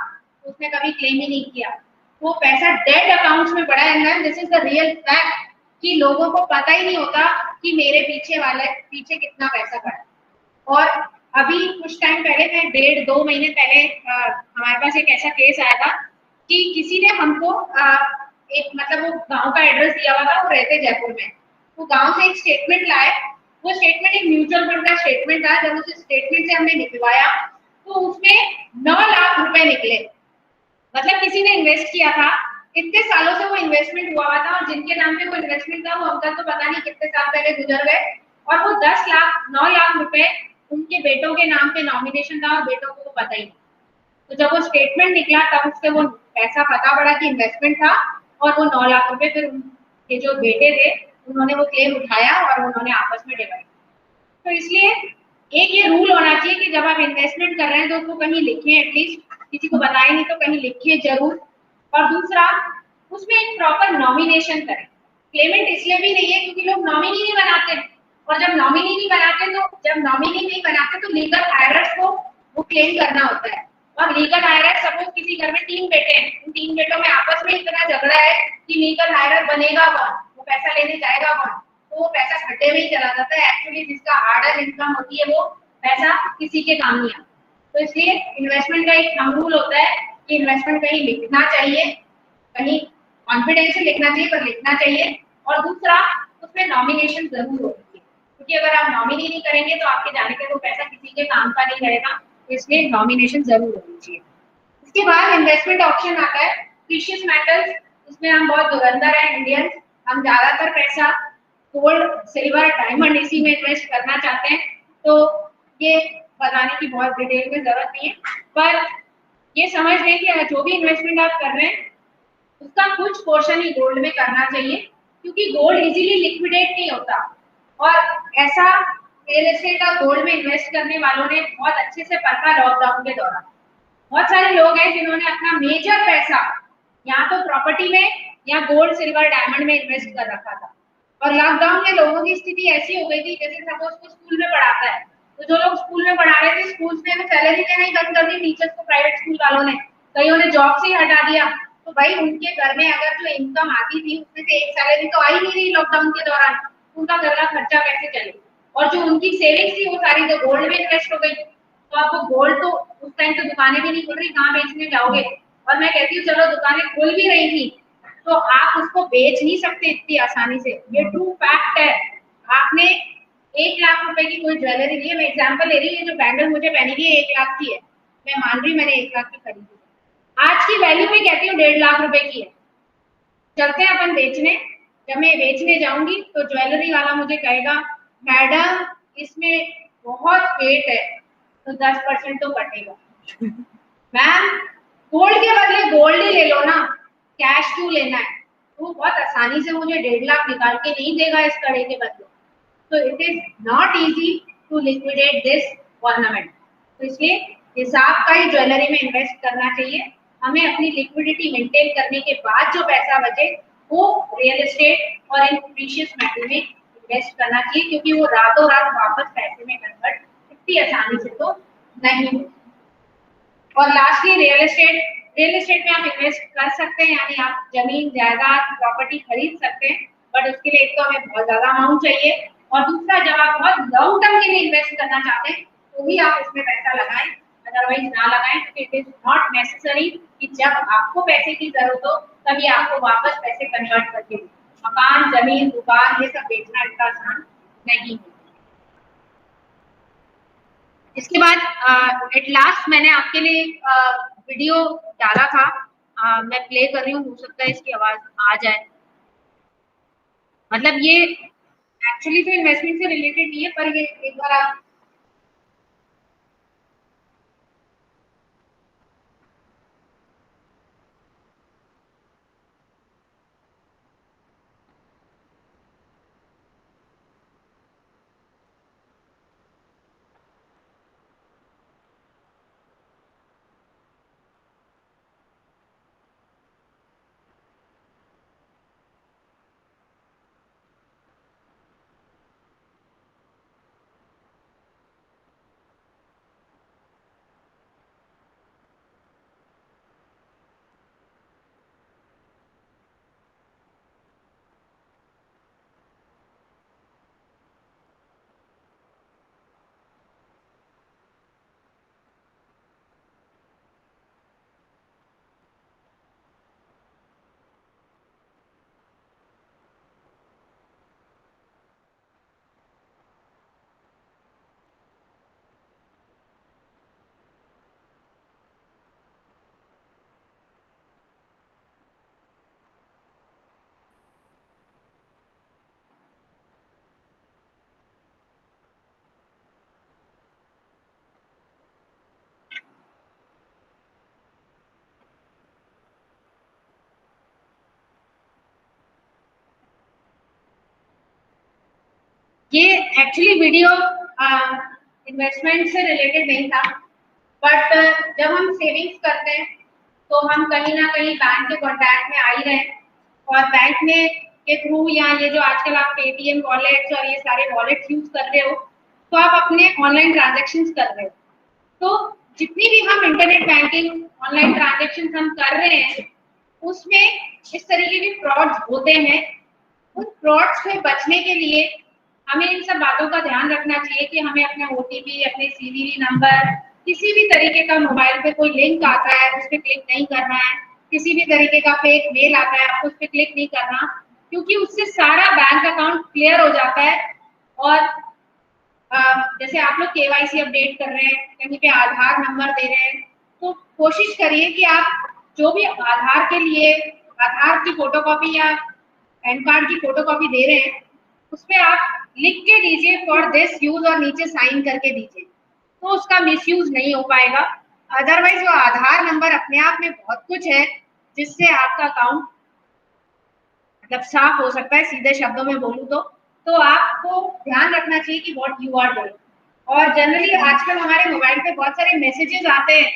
उसने कभी क्लेम ही नहीं किया। वो पैसा डेड अकाउंट्स में पड़ा है। This is the real fact कि लोगों को पता ही नहीं होता कि मेरे पीछे कितना पैसा पड़ा। और अभी कुछ टाइम पहले, मैं 1.5-2 महीने पहले हमारे पास एक ऐसा केस आया था कि किसी ने हमको एक मतलब वो गांव का एड्रेस दिया हुआ था, वो रहते जयपुर में, वो गांव से एक स्टेटमेंट लाए। वो स्टेटमेंट एक म्यूचुअल फंड का स्टेटमेंट था। जब उस स्टेटमेंट से हमने निकलवाया तो उसमें 9 लाख रुपए निकले। मतलब किसी ने इन्वेस्ट किया था, इतने सालों से वो इन्वेस्टमेंट हुआ था और जिनके नाम पे वो इन्वेस्टमेंट था वो अंकल तो पता नहीं कितने साल पहले गुजर गए, और वो 10 लाख 9 लाख रुपए उनके बेटों के नाम पे नॉमिनेशन था और बेटों को पता ही नहीं। तो जब वो स्टेटमेंट निकला तब उससे वो पैसा पता पड़ा कि इन्वेस्टमेंट था, और वो 9 लाख रुपए फिर उनके जो बेटे थे उन्होंने वो क्लेम उठाया और उन्होंने आपस में डिवाइड। तो इसलिए एक ये रूल होना चाहिए कि जब आप इन्वेस्टमेंट कर रहे हैं तो उसको कहीं लिखें, एटलीस्ट किसी को बताएं नहीं तो कहीं लिखिए जरूर। और दूसरा, उसमें एक प्रॉपर नॉमिनेशन करें। क्लेमेंट इसलिए भी नहीं है क्योंकि लोग नॉमिनी नहीं बनाते, और जब नॉमिनी नहीं बनाते तो लीगल हायरर्स को वो क्लेम करना होता है। और लीगल हायरर, सपोज किसी घर में 3 बेटे हैं, उन 3 बेटों में आपस में इतना झगड़ा है कि लीगल हायरर बनेगा कौन, वो पैसा लेने जाएगा कौन, तो वो पैसा खड्डे में ही चला जाता है। एक्चुअली जिसका हार्ड अर्न इनकम होती है वो पैसा किसी के काम नहीं आता। तो इसलिए इन्वेस्टमेंट का एक थंब रूल होता है कि इन्वेस्टमेंट कहीं लिखना चाहिए, कहीं कॉन्फिडेंशियल लिखना चाहिए पर लिखना चाहिए। और दूसरा, उसमें नॉमिनेशन जरूर होती है। क्योंकि अगर आप नॉमिनी नहीं करेंगे तो आपके जाने के वो पैसा किसी के काम का नहीं रहेगा, इसलिए नॉमिनेशन जरूर होनी चाहिए। इसके बाद इन्वेस्टमेंट ऑप्शन आता है प्रीशियस मेटल्स। इसमें हम बहुत धुरंधर हैं इंडियंस, हम ज्यादातर पैसा गोल्ड सिल्वर डायमंड इसी में इन्वेस्ट करना चाहते हैं, तो ये बताने की बहुत डिटेल में जरूरत नहीं है, पर ये समझ लें कि जो भी इन्वेस्टमेंट आप कर रहे हैं उसका कुछ पोर्शन ही गोल्ड में करना चाहिए, क्योंकि गोल्ड इजीली लिक्विडेट नहीं होता। और ऐसा रियल एस्टेट का गोल्ड में इन्वेस्ट करने वालों ने बहुत अच्छे से परखा लॉकडाउन के दौरान। बहुत सारे लोग हैं जिन्होंने अपना मेजर पैसा या तो प्रॉपर्टी में या गोल्ड सिल्वर डायमंड में इन्वेस्ट कर रखा था, और लॉकडाउन में लोगों की स्थिति ऐसी हो गई थी, जैसे सपोज को स्कूल में पढ़ाता है, तो जो लोग स्कूल में पढ़ा रहे थे स्कूल्स में सैलरी देना ही बंद कर दी टीचर्स को, प्राइवेट स्कूल वालों ने, कईयों ने जॉब से ही हटा दिया। तो भाई उनके घर में अगर जो इनकम आती थी उसमें से एक सैलरी तो आ ही नहीं रही लॉकडाउन के दौरान, उनका घर का खर्चा कैसे चले, और जो उनकी सेविंग्स थी वो सारी तो गोल्ड में इन्वेस्ट हो गई। तो आपको गोल्ड तो उस टाइम तो दुकानें भी नहीं खुल रही, कहाँ बेचने जाओगे। और मैं कहती हूँ चलो दुकानें खुल भी रही थी तो आप उसको बेच नहीं सकते इतनी आसानी से, ये ट्रू फैक्ट है। आपने 1 लाख रुपए की कोई ज्वेलरी ली है, मैं एग्जांपल ले रही हूँ, जो बैंगल मुझे पहनी थी 1 लाख की है, मैं मान रही मैंने 1 लाख की खरीदी, आज की वैल्यू में कहती हूँ 1.5 लाख रुपए की है। चलते हैं अपन बेचने, जब मैं बेचने जाऊंगी तो ज्वेलरी वाला मुझे कहेगा मैडम इसमें बहुत वेट है, तो 10% तो कटेगा। मैम गोल्ड के बदले गोल्ड ही ले लो ना, कैश क्यों लेना है। वो बहुत आसानी से मुझे 1.5 लाख निकाल के नहीं देगा इस कड़े के बदले, तो it is not easy to liquidate this ornament. तो इसलिए हिसाब का ही ज्वेलरी में इन्वेस्ट करना चाहिए। हमें अपनी लिक्विडिटी मेंटेन करने के बाद जो पैसा बचे वो रियल एस्टेट और इन प्रीशियस मेटल में इन्वेस्ट करना चाहिए, क्योंकि वो रातों रात वापस पैसे में कन्वर्ट इतनी आसानी से तो नहीं हो। और लास्टली रियल एस्टेट में आप इन्वेस्ट कर सकते हैं, यानी आप जमीन जायदाद प्रॉपर्टी खरीद सकते हैं, बट उसके लिए एक तो हमें बहुत ज्यादा अमाउंट चाहिए, और दूसरा जब आप बहुत लॉन्ग टर्म के लिए इन्वेस्ट करना चाहते हैं तो भी आप इसमें पैसा लगाएं, अदरवाइज ना लगाएं, क्योंकि इट इज नॉट नेसेसरी कि जब आपको पैसे की जरूरत हो तभी आपको वापस पैसे कन्वर्ट करके दें। मकान जमीन दुकान ये सब बेचना इतना आसान नहीं है। इसके बाद एट लास्ट मैंने आपके लिए वीडियो डाला था, मैं प्ले कर रही हूँ, हो सकता है इसकी आवाज आ जाए। मतलब ये एक्चुअली तो इन्वेस्टमेंट से रिलेटेड नहीं है, पर ये एक बार आप ये एक्चुअली वीडियो इन्वेस्टमेंट से रिलेटेड नहीं था, बट जब हम सेविंग्स करते हैं तो हम कहीं ना कहीं बैंक के कॉन्टैक्ट में आ ही रहे हैं, और बैंक में के थ्रू या ये जो आजकल आप पेटीएम वॉलेट्स और ये सारे वॉलेट्स यूज कर रहे हो, तो आप अपने ऑनलाइन ट्रांजेक्शन्स कर रहे हो। तो जितनी भी हम इंटरनेट बैंकिंग ऑनलाइन ट्रांजेक्शन्स हम कर रहे हैं उसमें इस तरीके के फ्रॉड्स होते हैं। उन फ्रॉड्स से बचने के लिए हमें इन सब बातों का ध्यान रखना चाहिए कि हमें अपने ओटीपी अपने सीवीवी नंबर किसी भी तरीके का मोबाइल पे कोई लिंक आता है उस पर क्लिक नहीं करना है, किसी भी तरीके का फेक मेल आता है आपको उस पर क्लिक नहीं करना, क्योंकि उससे सारा बैंक अकाउंट क्लियर हो जाता है और जैसे आप लोग केवाईसी अपडेट कर रहे हैं, कहीं पे आधार नंबर दे रहे हैं, तो कोशिश करिए कि आप जो भी आधार के लिए आधार की फोटोकॉपी या पैन कार्ड की फोटोकॉपी दे रहे हैं, उसपे आप लिख के दीजिए फॉर दिस यूज और नीचे साइन करके दीजिए, तो उसका मिसयूज नहीं हो पाएगा। अदरवाइज वो आधार नंबर अपने आप में बहुत कुछ है जिससे आपका अकाउंट मतलब साफ हो सकता है, सीधे शब्दों में बोलूं तो आपको ध्यान रखना चाहिए कि व्हाट यू आर डूइंग। और जनरली आजकल हमारे मोबाइल पे बहुत सारे मैसेजेस आते हैं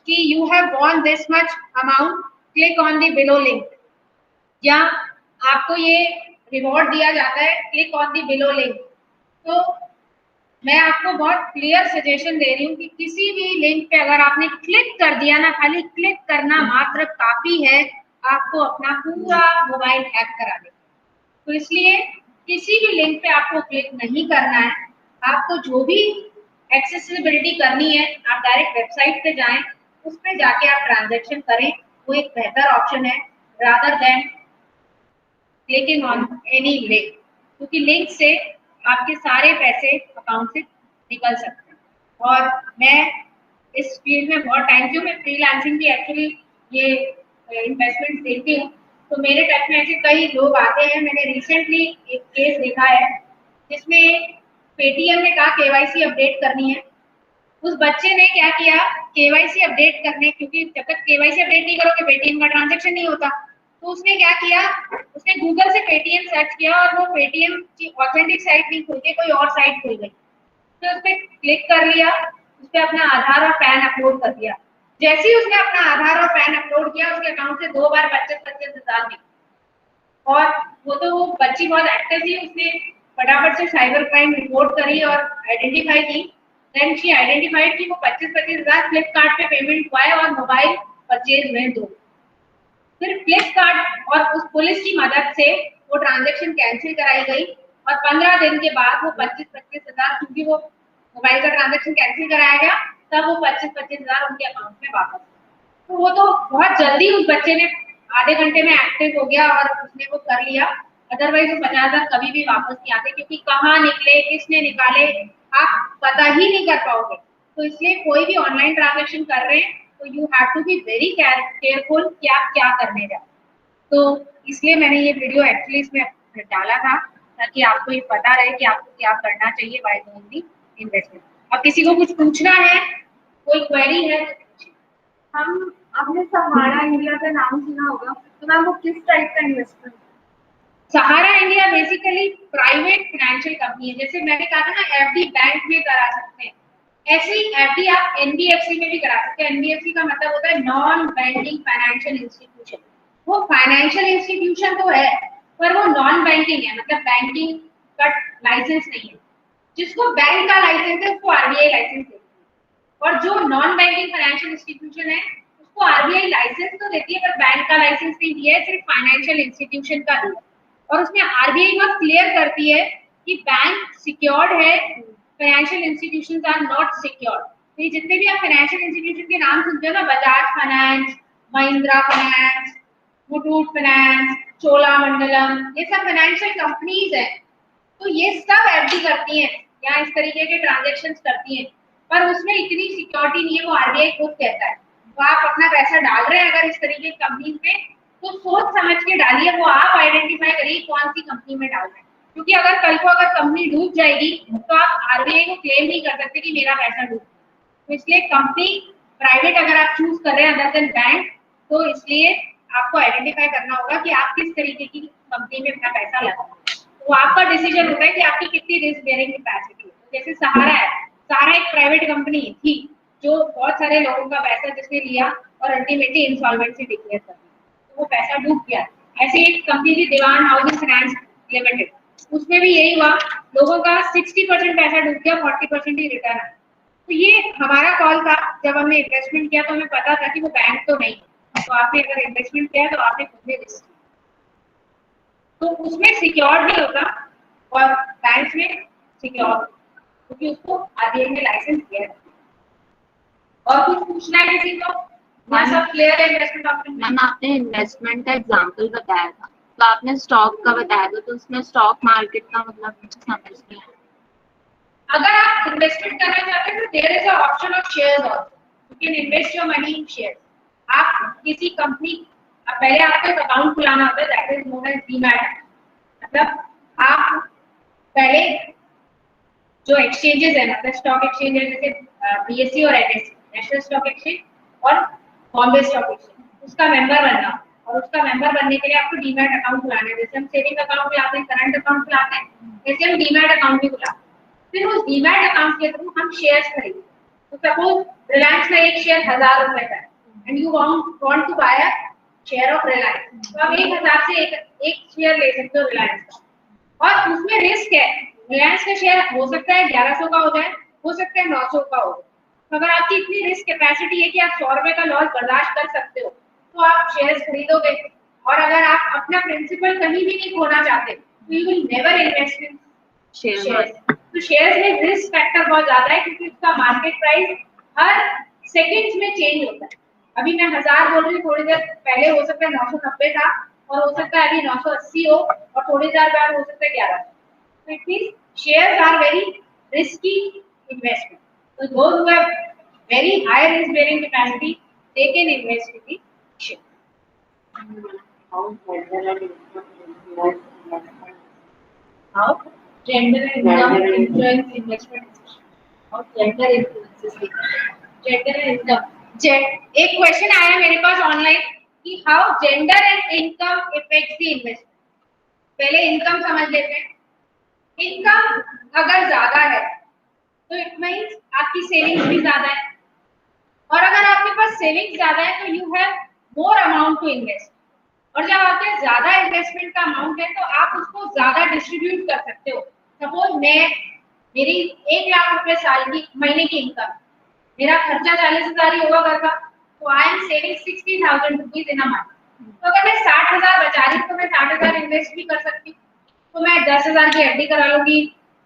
कि you have von this much amount, click on the below link, या आपको ये रिवॉर्ड दिया जाता है, click on the below link. तो मैं आपको बहुत क्लियर सजेशन दे रही हूँ कि किसी भी लिंक पे अगर आपने क्लिक कर दिया ना, खाली क्लिक करना मात्र काफी है आपको अपना पूरा मोबाइल हैक करा दे। तो इसलिए किसी भी लिंक पे आपको क्लिक नहीं करना है। आपको जो भी एक्सेसिबिलिटी करनी है, आप डायरेक्ट वेबसाइट पे जाएं, उस पे जाके आप ट्रांजैक्शन करें, वो एक बेहतर ऑप्शन है rather than clicking on any link, क्योंकि लिंक से आपके सारे पैसे अकाउंट से निकल सकते हैं। और मैं इस फील्ड में बहुत टाइम से हूँ, मैं फ्रीलांसिंग की एक्चुअली ये इन्वेस्टमेंट देखती हूँ, तो मेरे टच में ऐसे कई लोग आते हैं। मैंने रिसेंटली एक केस देखा है जिसमें पेटीएम ने कहा केवाईसी अपडेट करनी है। उस बच्चे ने क्या किया, केवाईसी अपडेट करने, क्योंकि जब तक केवाईसी अपडेट नहीं करोगे पेटीएम का ट्रांजैक्शन नहीं होता, तो उसने क्या किया, उसने गूगल से पेटीएम सर्च किया और वो पेटीएम की ऑथेंटिक साइट नहीं खुल के कोई और साइट खुल गई। तो उस पर क्लिक कर लिया, उस पर अपना आधार और पैन अपलोड कर दिया। जैसे ही उसने अपना आधार और पैन अपलोड किया, उसके अकाउंट से 2 बार 25-25 हजार निकले। और वो बच्ची बहुत एक्टिव थी, उसने फटाफट से साइबर क्राइम रिपोर्ट करी और आइडेंटिफाई की। देन शी आइडेंटिफाइड कि वो 25-25 हजार फ्लिपकार्ट पे पेमेंट हुआ है और मोबाइल परचेज में 2। फिर फ्लिपकार्ट और उस पुलिस की मदद से वो ट्रांजैक्शन कैंसिल कराई गई और 15 दिन के बाद वो 25-25 हजार, क्योंकि वो मोबाइल का ट्रांजैक्शन कैंसिल कराया गया, तब वो 25-25 हजार उनके अकाउंट में वापस। तो वो तो बहुत जल्दी उस बच्चे ने आधे घंटे में एक्टिव हो गया और उसने वो कर लिया। अदरवाइज वो 50 हजार कभी भी वापस नहीं आते, क्योंकि कहाँ निकले, किसने निकाले, आप पता ही नहीं कर पाओगे। तो इसलिए कोई भी ऑनलाइन ट्रांजैक्शन कर रहे हैं तो you have to be very careful कि आप क्या करने जाए। तो इसलिए मैंने ये वीडियो एक्चुअली इसमें डाला था ताकि आपको ये पता रहे कि आपको क्या करना चाहिए बाय डूइंग दी इन्वेस्टमेंट। अब किसी को कुछ पूछना है, कोई क्वेरी है? हम आपने सहारा इंडिया का नाम सुना होगा, तो मैम वो किस टाइप का investment? Sahara India basically private financial company है। जैसे मैंने कहा था ना, एफडी बैंक में करा सकते हैं, ऐसे ही एफडी आप एनबीएफसी में भी करा सकते हैं। एनबीएफसी का मतलब होता है नॉन बैंकिंग फाइनेंशियल इंस्टीट्यूशन। वो फाइनेंशियल इंस्टीट्यूशन तो है, पर वो नॉन बैंकिंग है, मतलब बैंकिंग का लाइसेंस नहीं है। जिसको बैंक का लाइसेंस है उसको आरबीआई लाइसेंस है, और जो नॉन बैंकिंग फाइनेंशियल इंस्टीट्यूशन है उसको आरबीआई लाइसेंस तो देती है, पर बैंक का लाइसेंस नहीं दिया है, सिर्फ फाइनेंशियल इंस्टीट्यूशन का दिया। और उसमें आरबीआई बहुत क्लियर करती है कि बैंक सिक्योर्ड है, financial institutions are not secured. तो ये जितने भी आप फाइनेंशियल इंस्टीट्यूशन के नाम सुनते हो ना, Bajaj finance, Mahindra finance, Muthoot finance, Cholamandalam, ये सब फाइनेंशियल कंपनीज है। तो ये सब एफडी करती हैं या इस तरीके के ट्रांजैक्शंस करती हैं, पर उसमें इतनी सिक्योरिटी नहीं है, वो आरबीआई खुद कहता है। तो आप अपना पैसा डाल रहे हैं अगर इस तरीके की कंपनीज में, तो सोच समझ के डालिए, वो आप आइडेंटिफाई करिए कौन सी कंपनी में डाल रहे हैं। क्योंकि अगर कल को अगर कंपनी डूब जाएगी तो आप आरबीआई को क्लेम नहीं कर सकते कि मेरा पैसा डूब। तो इसलिए कंपनी प्राइवेट अगर आप चूज कर रहे हैं अदर देन बैंक, तो इसलिए आपको आइडेंटिफाई करना होगा कि आप किस तरीके की कंपनी में अपना पैसा लगाएं। तो आपका डिसीजन होता है कि आपकी कितनी रिस्क बेयरिंग कैपेसिटी है। जैसे सहारा है, सहारा एक प्राइवेट कंपनी थी जो बहुत सारे लोगों का पैसा जिसने लिया और अल्टीमेटली इंसॉल्वेंसी डिक्लेयर कर दी, तो वो पैसा डूब गया। ऐसे एक कंपनी थी दीवान हाउसिंग फाइनेंस लिमिटेड, उसमें भी यही हुआ, लोगों का 60% पैसा डूब गया, 40% ही रिटर्न आया। तो ये हमारा कॉल था, जब हमने इन्वेस्टमेंट किया तो हमें पता था कि वो बैंक तो नहीं, तो आपने अगर इन्वेस्टमेंट किया तो आपने खुद में रिस्क, तो उसमें सिक्योर नहीं होता और बैंक में सिक्योर, क्योंकि उसको आरबीआई ने लाइसेंस दिया है। और कुछ पूछना है किसी को? ना सब क्लियर है इन्वेस्टमेंट ऑप्शन? मैम आपने इन्वेस्टमेंट का एग्जांपल बताया था, तो आपने स्टॉक का बताया था, तो उसमें स्टॉक मार्केट का मतलब मुझे समझ नहीं आया। अगर आप इन्वेस्टमेंट करना चाहते हैं तो there is a option of shares also, you can invest your money in shares. आप किसी कंपनी, पहले आपको एक अकाउंट खुलाना होता है, that is known as demat. मतलब आप पहले जो एक्सचेंजेस है, मतलब स्टॉक एक्सचेंज है जैसे बीएसई और एनएसई, नेशनल स्टॉक एक्सचेंज और बॉम्बे स्टॉक एक्सचेंज, उसका मेंबर बनना। और उसका मेंबर बनने के लिए आपको डीमैट अकाउंट खुलाना है। जैसे हम सेविंग अकाउंट खुलाते हैं, करंट अकाउंट खुलाते हैं, वैसे हम डीमैट अकाउंट भी खुलाते हैं। फिर उस डीमैट अकाउंट के थ्रू हम शेयर्स खरीदते हैं। तो सपोज रिलायंस का एक शेयर 1000 रुपए का है and you want to buy a share of Reliance, तो आप 1000 से एक शेयर ले सकते हो रिलायंस का। और उसमें रिस्क है, रिलायंस का शेयर हो सकता है 1100 का हो जाए, हो सकता है 900 का हो। तो अगर आपकी इतनी रिस्क कैपेसिटी है कि आप 100 रुपए का लॉस बर्दाश्त कर सकते हो, तो आप शेयर्स खरीदोगे। और अगर आप अपना प्रिंसिपल कहीं भी नहीं खोना चाहते, तो you will never invest in shares. तो शेयर्स में रिस्क फैक्टर बहुत ज्यादा है, क्योंकि उसका मार्केट प्राइस हर सेकंड्स में चेंज होता है। अभी मैं 1000 बोल रही हूँ, थोड़ी देर पहले हो सकता है 990 था, और हो सकता है अभी 980 हो, और थोड़ी देर बाद हो सकता है 1100। So it means shares are very risky investment. So those who have very high risk bearing capacity, they can invest in the share. How gender and income influence investment decision? How gender influences the gender and income. एक question आया मेरे पास online कि how gender and income effects the investment. पहले income समझ लेते हैं। Income अगर ज्यादा है तो इट मींस आपकी सेविंग्स भी ज्यादा है, और अगर आपके पास सेविंग्स ज्यादा है तो you have more amount to invest. और जब आपके ज्यादा इन्वेस्टमेंट का अमाउंट है तो आप उसको ज्यादा डिस्ट्रीब्यूट कर सकते हो। सपोज मेरी 1 लाख रुपए साल की महीने की इनकम, मेरा खर्चा 40,000 ही होगा घर का, तो I am saving 60,000 rupees in a month. तो अगर मैं 60,000 बचा रही हूँ तो मैं 60,000 इन्वेस्ट भी कर सकती हूँ। तो मैं 10,000 की एफडी करा लूंगी,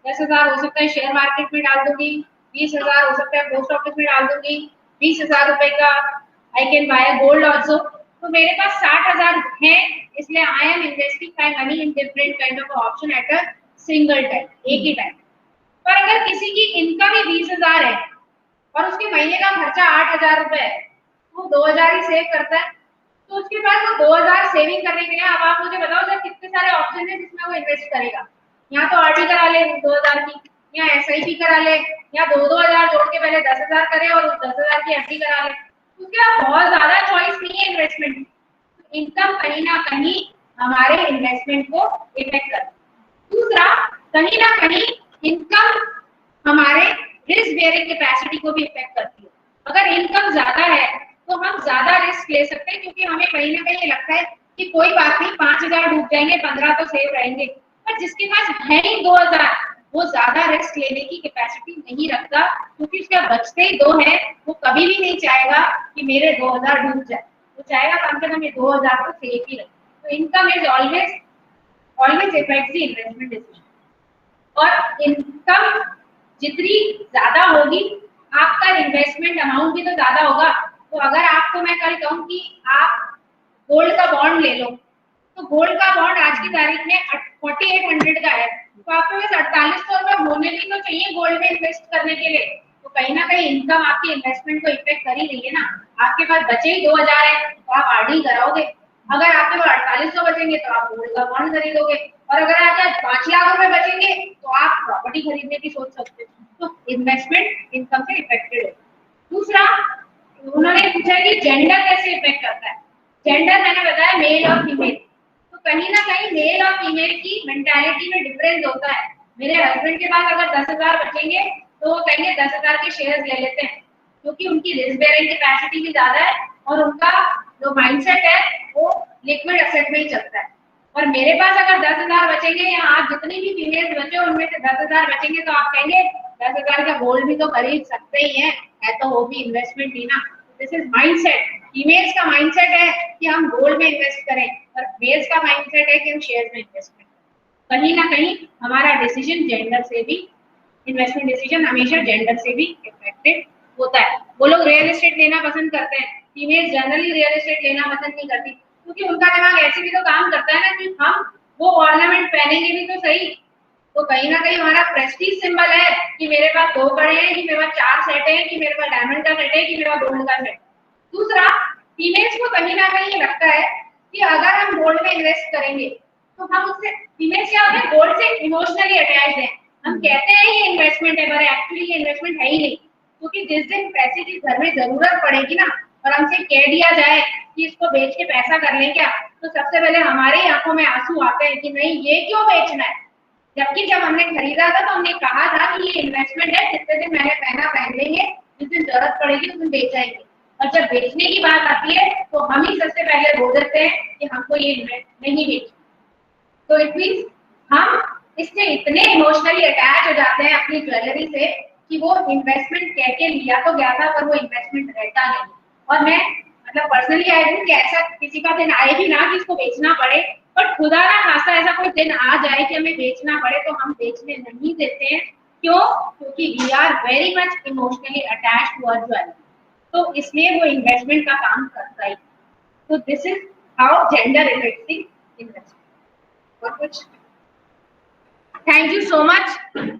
10,000 हो सकता है शेयर मार्केट में डाल दूंगी, 20,000 हो सकता है पोस्ट ऑफिस में डाल दूंगी, 20,000 रुपए का I can by gold also. तो मेरे पास 60,000 है, इसलिए I am investing my money in different kind of option at a single time, एक ही टाइम। पर अगर किसी की इनकम ही 20,000 है और उसके महीने का खर्चा 8,000 रुपए है, वो 2,000 ही सेव करता है, तो उसके पास वो 2,000 सेविंग करने के लिए, अब आप मुझे बताओ सर कितने सारे ऑप्शन है जिसमें वो इन्वेस्ट करेगा। या तो आरडी करा ले 2,000 की, या एसआईपी करा ले, या 2-2 हजार जोड़ के पहले 10,000 करे और उस 10,000 की एफडी करा ले। उसके पास बहुत ज्यादा चॉइस नहीं है इन्वेस्टमेंट की। इनकम कहीं ना कहीं हमारे इन्वेस्टमेंट को इफेक्ट करती है। दूसरा, कहीं ना कहीं इनकम हमारे रिस्क बेयरिंग कैपेसिटी को भी इफेक्ट करती है। अगर इनकम ज्यादा है तो हम ज्यादा रिस्क ले सकते हैं, क्योंकि हमें कहीं ना कहीं लगता है कि कोई बात नहीं, 5,000 डूब जाएंगे, 15 तो सेव रहेंगे। पर जिसके पास है ही 2,000, वो ज्यादा रिस्क लेने की कैपेसिटी नहीं रखता, क्योंकि उसका बचते ही 2 है, वो कभी भी नहीं चाहेगा कि मेरे 2,000 डूब जाए। वो चाहेगा कम से कम ये 2,000 तो सेव ही रहे। तो income is always effects the investment decision. और इनकम जितनी ज्यादा होगी, आपका इन्वेस्टमेंट अमाउंट भी तो ज्यादा होगा। तो अगर आपको मैं कल कहूँ कि आप गोल्ड का बॉन्ड ले लो, तो गोल्ड का बॉन्ड आज की तारीख में 4800 का है, तो आपके पास 4800 रुपए होने भी तो चाहिए गोल्ड में इन्वेस्ट करने के लिए। तो कहीं ना कहीं इनकम आपकी इन्वेस्टमेंट को इफेक्ट कर ही रही है ना। आपके पास बचे ही 2,000 है, तो आप आरडी कराओगे। अगर आपके पास 4800 बचेंगे तो आप गोल्ड का बॉन्ड खरीदोगे, और अगर आपके पास 5 लाख रुपए बचेंगे तो आप प्रॉपर्टी खरीदने की सोच सकते हो। तो इन्वेस्टमेंट इनकम से इफेक्टेड है। दूसरा, उन्होंने पूछा कि जेंडर कैसे इफेक्ट करता है। जेंडर मैंने बताया मेल और फीमेल, तो कहीं ना कहीं मेल और फीमेल की मेंटालिटी में डिफरेंस होता है। मेरे हस्बैंड के पास अगर 10,000 बचेंगे तो वो कहेंगे 10,000 के शेयर्स ले लेते हैं, क्योंकि उनकी रिस्क बेयरिंग कैपेसिटी भी ज्यादा है और उनका जो माइंडसेट है वो लिक्विड एसेट में ही चलता है। और मेरे पास अगर 10,000 बचेंगे, या आप जितनी भी फीमेल्स बचे उनमें से 10,000 बचेंगे, तो आप कहेंगे 10,000 का गोल्ड भी तो खरीद सकते ही है तो वो भी इन्वेस्टमेंट ही ना। This is mindset. फीमेल्स का माइंडसेट है कि हम गोल्ड में इन्वेस्ट करें, और मेल्स का माइंडसेट है कि हम शेयर्स में इन्वेस्ट करें। कहीं ना कहीं हमारा डिसीजन जेंडर से भी, इन्वेस्टमेंट डिसीजन हमेशा जेंडर से भी इफेक्टेड होता है। वो लोग रियल एस्टेट लेना पसंद करते हैं, फीमेल जनरली रियल एस्टेट लेना पसंद नहीं करती, क्योंकि उनका दिमाग ऐसे भी तो काम करता है ना कि हम वो ऑर्नामेंट पहनेंगे भी तो सही, तो कहीं ना कहीं हमारा प्रेस्टीज सिंबल है कि मेरे पास 2 कड़े हैं, कि मेरे पास 4 सेट है, कि मेरे पास डायमंड का सेट है, कि मेरे पास गोल्ड का सेट। दूसरा, फीमेल्स को कहीं ना कहीं लगता है कि अगर हम गोल्ड में इन्वेस्ट करेंगे तो हम उससे, फीमेल्स क्या होते हैं गोल्ड से इमोशनली अटैच्ड हैं। हम कहते हैं ये इन्वेस्टमेंट है पर एक्चुअली ये इन्वेस्टमेंट है ही नहीं, क्योंकि जिस दिन पैसे की घर में जरूरत पड़ेगी ना और हमसे कह दिया जाए कि इसको बेच के पैसा कर लें क्या, तो सबसे पहले हमारी आंखों में आंसू आते हैं कि नहीं ये क्यों बेचना है। जबकि जब हमने खरीदा था तो हमने कहा था कि ये इन्वेस्टमेंट है, जितने दिन मैंने पहना पहन लेंगे, जिस दिन जरूरत पड़ेगी उस दिन बेचाएंगे। और जब बेचने की बात आती है तो हम ही सबसे पहले बोल देते हैं कि हमको ये इन्वेस्ट नहीं बेचना। तो इट मीन्स हम इससे इतने इमोशनली अटैच हो जाते हैं अपनी ज्वेलरी से कि वो इन्वेस्टमेंट कह के लिया तो गया था पर वो इन्वेस्टमेंट रहता नहीं। और मैं मतलब पर्सनली आई हूँ कि ऐसा किसी का दिन आए भी ना कि इसको बेचना पड़े, पर खुदा ना खासा ऐसा कोई दिन आ जाए कि हमें बेचना पड़े तो हम बेचने नहीं देते हैं। क्यों? क्योंकि we are very much emotionally attached to our jewellery, तो इसलिए वो इन्वेस्टमेंट का काम करता ही। तो this is how gender effects the investment. और कुछ? Thank you so much.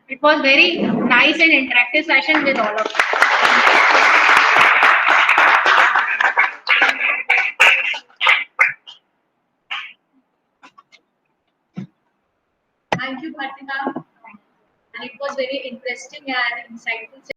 It was very nice and interactive session with all of you. Thank you, Bharti ma'am. And it was very interesting and insightful.